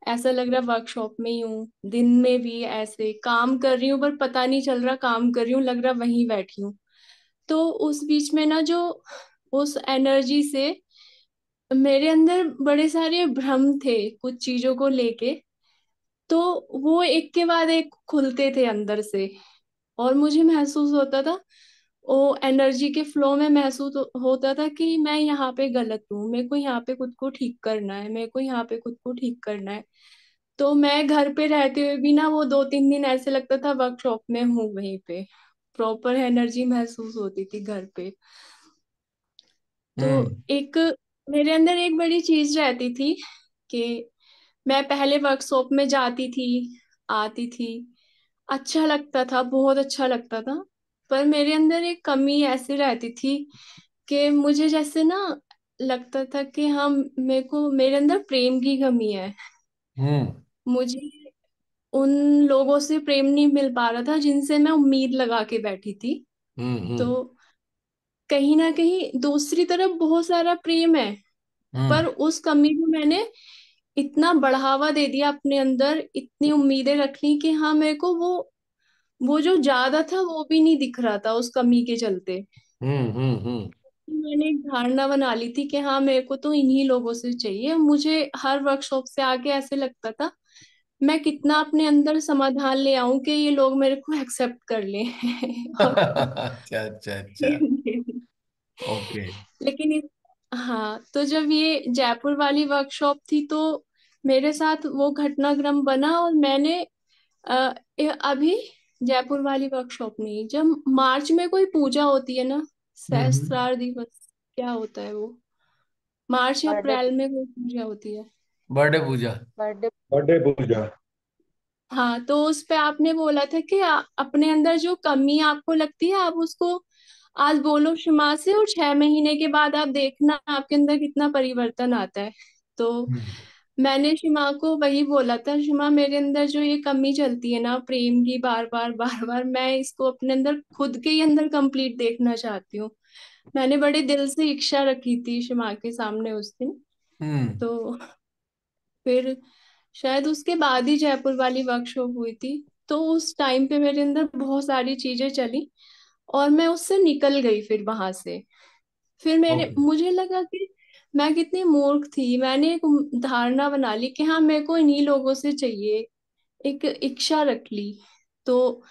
ऐसा लग रहा वर्कशॉप में ही हूँ, दिन में भी ऐसे काम कर रही हूँ पर पता नहीं चल रहा काम कर रही हूँ, लग रहा वहीं बैठी हूँ। तो उस बीच में ना जो उस एनर्जी से मेरे अंदर बड़े सारे भ्रम थे कुछ चीजों को लेके। तो वो एक के बाद एक खुलते थे अंदर से, और मुझे महसूस होता था, वो एनर्जी के फ्लो में महसूस होता था कि मैं यहाँ पे गलत हूँ, मेरे को यहाँ पे खुद को ठीक करना है, मेरे को यहाँ पे खुद को ठीक करना है। तो मैं घर पे रहते हुए भी ना वो 2-3 दिन ऐसे लगता था वर्कशॉप में हूँ वहीं पे। प्रॉपर एनर्जी महसूस होती थी घर पे। तो हम्म। एक मेरे अंदर एक बड़ी चीज रहती थी कि मैं पहले वर्कशॉप में जाती थी, आती थी, अच्छा लगता था, बहुत अच्छा लगता था। पर मेरे अंदर एक कमी ऐसी रहती थी कि मुझे जैसे ना लगता था कि हम मेरे को मेरे अंदर प्रेम की कमी है। हम्म। मुझे उन लोगों से प्रेम नहीं मिल पा रहा था जिनसे मैं उम्मीद लगा के बैठी थी। हम्म। तो हम्म। कहीं ना कहीं दूसरी तरफ बहुत सारा प्रेम है, पर हम्म। उस कमी को मैंने इतना बढ़ावा दे दिया अपने अंदर, इतनी उम्मीदें रख ली कि हाँ मेरे को वो जो ज्यादा था वो भी नहीं दिख रहा था उस कमी के चलते। हम्म। हम्म। मैंने एक धारणा बना ली थी कि हाँ मेरे को तो इन्हीं लोगों से चाहिए। मुझे हर वर्कशॉप से आके ऐसे लगता था मैं कितना अपने अंदर समाधान ले आऊं कि ये लोग मेरे को एक्सेप्ट कर लें। और अच्छा, अच्छा, अच्छा। प्रेम दे दें। ओके। लेकिन हाँ, तो जब ये जयपुर वाली वर्कशॉप थी तो मेरे साथ वो घटनाक्रम बना, और मैंने अभी जयपुर वाली वर्कशॉप नहीं, जब मार्च में कोई पूजा होती है ना, हम्म। सहस्त्रार दिवस, क्या होता है वो, मार्च या बर्थडे अप्रैल में कोई पूजा होती है। बर्थडे पूजा। बर्थडे बर्थडे पूजा। हाँ, तो उस पे आपने बोला था कि अपने अंदर जो कमी आपको लगती है आप उसको आज बोलो क्षमा से, और 6 महीने के बाद आप देखना आपके अंदर कितना परिवर्तन आता है। तो हम्म। मैंने शिमा को वही बोला था, शिमा मेरे अंदर जो ये कमी चलती है ना प्रेम की, बार बार बार बार, मैं इसको अपने अंदर खुद के ही अंदर कंप्लीट देखना चाहती हूँ। मैंने बड़े दिल से इच्छा रखी थी शिमा के सामने उस दिन। हम्म। तो फिर शायद उसके बाद ही जयपुर वाली वर्कशॉप हुई थी। तो उस टाइम पे मेरे अंदर बहुत सारी चीजें चली, और मैं उससे निकल गई फिर वहां से। फिर मेरे ओके। मुझे लगा कि मैं कितनी मूर्ख थी, मैंने एक धारणा बना ली कि हाँ मेरे को इन्हीं लोगों से चाहिए, एक इच्छा रख ली। तो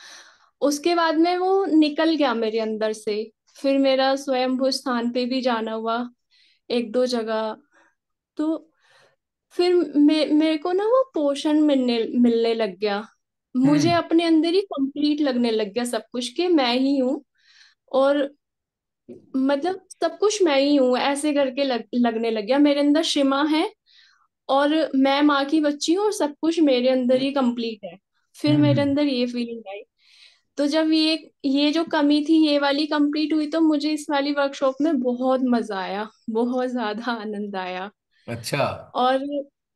उसके बाद में वो निकल गया मेरे अंदर से। फिर मेरा स्वयंभू स्थान पे भी जाना हुआ 1-2 जगह। तो फिर मेरे को ना वो पोषण मिलने मिलने लग गया। मुझे हम्म। अपने अंदर ही कंप्लीट लगने लग गया सब कुछ, कि मैं ही हूँ। और मतलब सब कुछ मैं ही हूँ ऐसे करके लगने लग गया, मेरे अंदर शिमा है, और मैं माँ की बच्ची हूँ, और सब कुछ मेरे अंदर ही कंप्लीट है। फिर मेरे हम्म। अंदर ये फीलिंग आई। तो जब ये जो कमी थी ये वाली कंप्लीट हुई, तो मुझे इस वाली वर्कशॉप में बहुत मजा आया, बहुत ज्यादा आनंद आया। अच्छा। और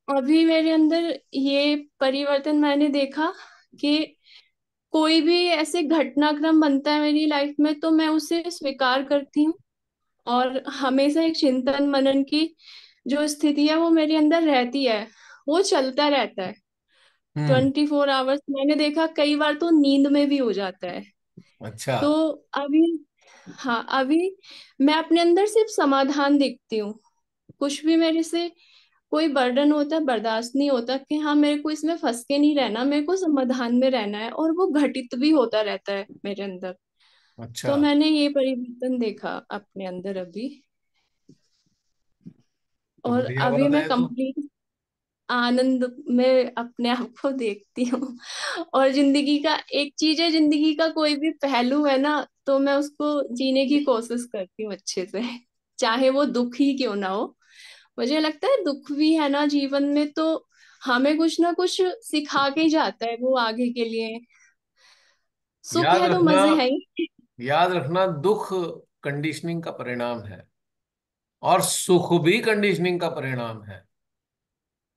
अभी मेरे अंदर ये परिवर्तन मैंने देखा कि कोई भी ऐसे घटनाक्रम बनता है मेरी लाइफ में तो मैं उसे स्वीकार करती हूँ, और हमेशा एक चिंतन मनन की जो स्थिति है वो मेरे अंदर रहती है, वो चलता रहता है। हम्म। 24 आवर्स मैंने देखा, कई बार तो नींद में भी हो जाता है। अच्छा। तो अभी, हाँ अभी मैं अपने अंदर सिर्फ समाधान देखती हूँ। कुछ भी मेरे से कोई बर्डन होता है, बर्दाश्त नहीं होता कि हाँ मेरे को इसमें फंस के नहीं रहना, मेरे को समाधान में रहना है, और वो घटित भी होता रहता है मेरे अंदर। अच्छा। तो मैंने ये परिवर्तन देखा अपने अंदर अभी। तो और बढ़िया अभी बात है मैं ये तो। कंप्लीट आनंद में अपने आप को देखती हूँ। और जिंदगी का एक चीज है, जिंदगी का कोई भी पहलू है ना, तो मैं उसको जीने की कोशिश करती हूँ अच्छे से, चाहे वो दुख ही क्यों ना हो। मुझे लगता है दुख भी है ना जीवन में, तो हमें कुछ ना कुछ सिखा के ही जाता है वो आगे के लिए। सुख याद है तो रखना, मजे है ही। याद रखना, दुख कंडीशनिंग का परिणाम है और सुख भी कंडीशनिंग का परिणाम है,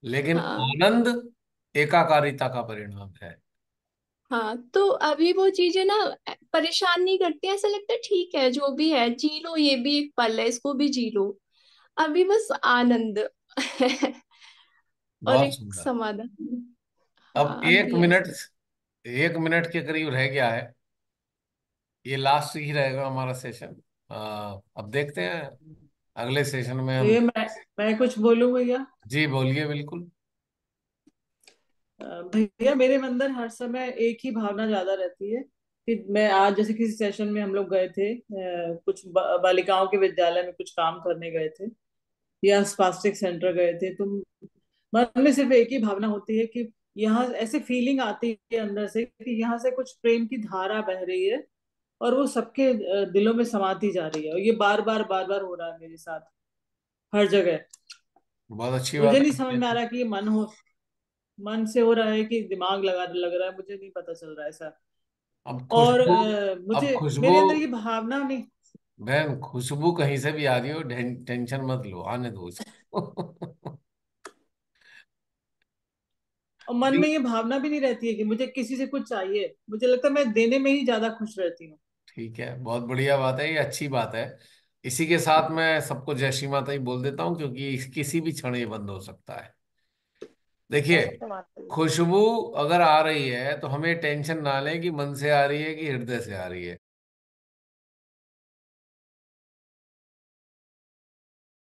लेकिन हाँ आनंद एकाकारिता का परिणाम है। हाँ, तो अभी वो चीजें ना परेशान नहीं करती, ऐसा लगता है ठीक है जो भी है जी लो, ये भी एक पल है, इसको भी जी लो। अभी बस आनंद और बहुत एक सुंदर। समाधान। अब हाँ एक अभी मिनट, ऐसे। 1 मिनट के करीब रह गया है। ये लास्ट ही रहेगा हमारा सेशन। अब देखते हैं अगले सेशन में हम। ये मैं कुछ बोलूं भैया? जी बोलिए, बिल्कुल। भैया मेरे अंदर हर समय एक ही भावना ज्यादा रहती है कि मैं आज जैसे किसी सेशन में हम लोग गए थे, कुछ बालिकाओं के विद्यालय में कुछ काम करने गए थे, या स्पास्टिक सेंटर गए थे, तो मन में सिर्फ एक ही भावना होती है कि यहाँ ऐसे फीलिंग आती है अंदर से कि यहाँ से कुछ प्रेम की धारा बह रही है, और वो सबके दिलों में समाती जा रही है, और ये बार बार हो रहा है मेरे साथ हर जगह। बहुत अच्छी मुझे बात नहीं समझ है। में आ रहा कि ये मन से हो रहा है कि दिमाग लग रहा है, मुझे नहीं पता चल रहा है ऐसा। अब और खुशबू, अब मुझे खुशबू, मेरे अंदर ये भावना नहीं। बहन खुशबू कहीं से भी आ रही हो, टेंशन मत लो, आने दो इसको। और मन नहीं, में ये भावना भी नहीं रहती है कि मुझे किसी से कुछ चाहिए, मुझे लगता है मैं देने में ही ज्यादा खुश रहती हूँ। ठीक है, बहुत बढ़िया बात है, ये अच्छी बात है। इसी के साथ मैं सबको जय श्री माता ही बोल देता हूँ, क्योंकि किसी भी क्षण ये बंद हो सकता है। देखिए, नमस्ते माता जी। खुशबू अगर आ रही है तो हमें टेंशन ना लें कि मन से आ रही है कि हृदय से आ रही है।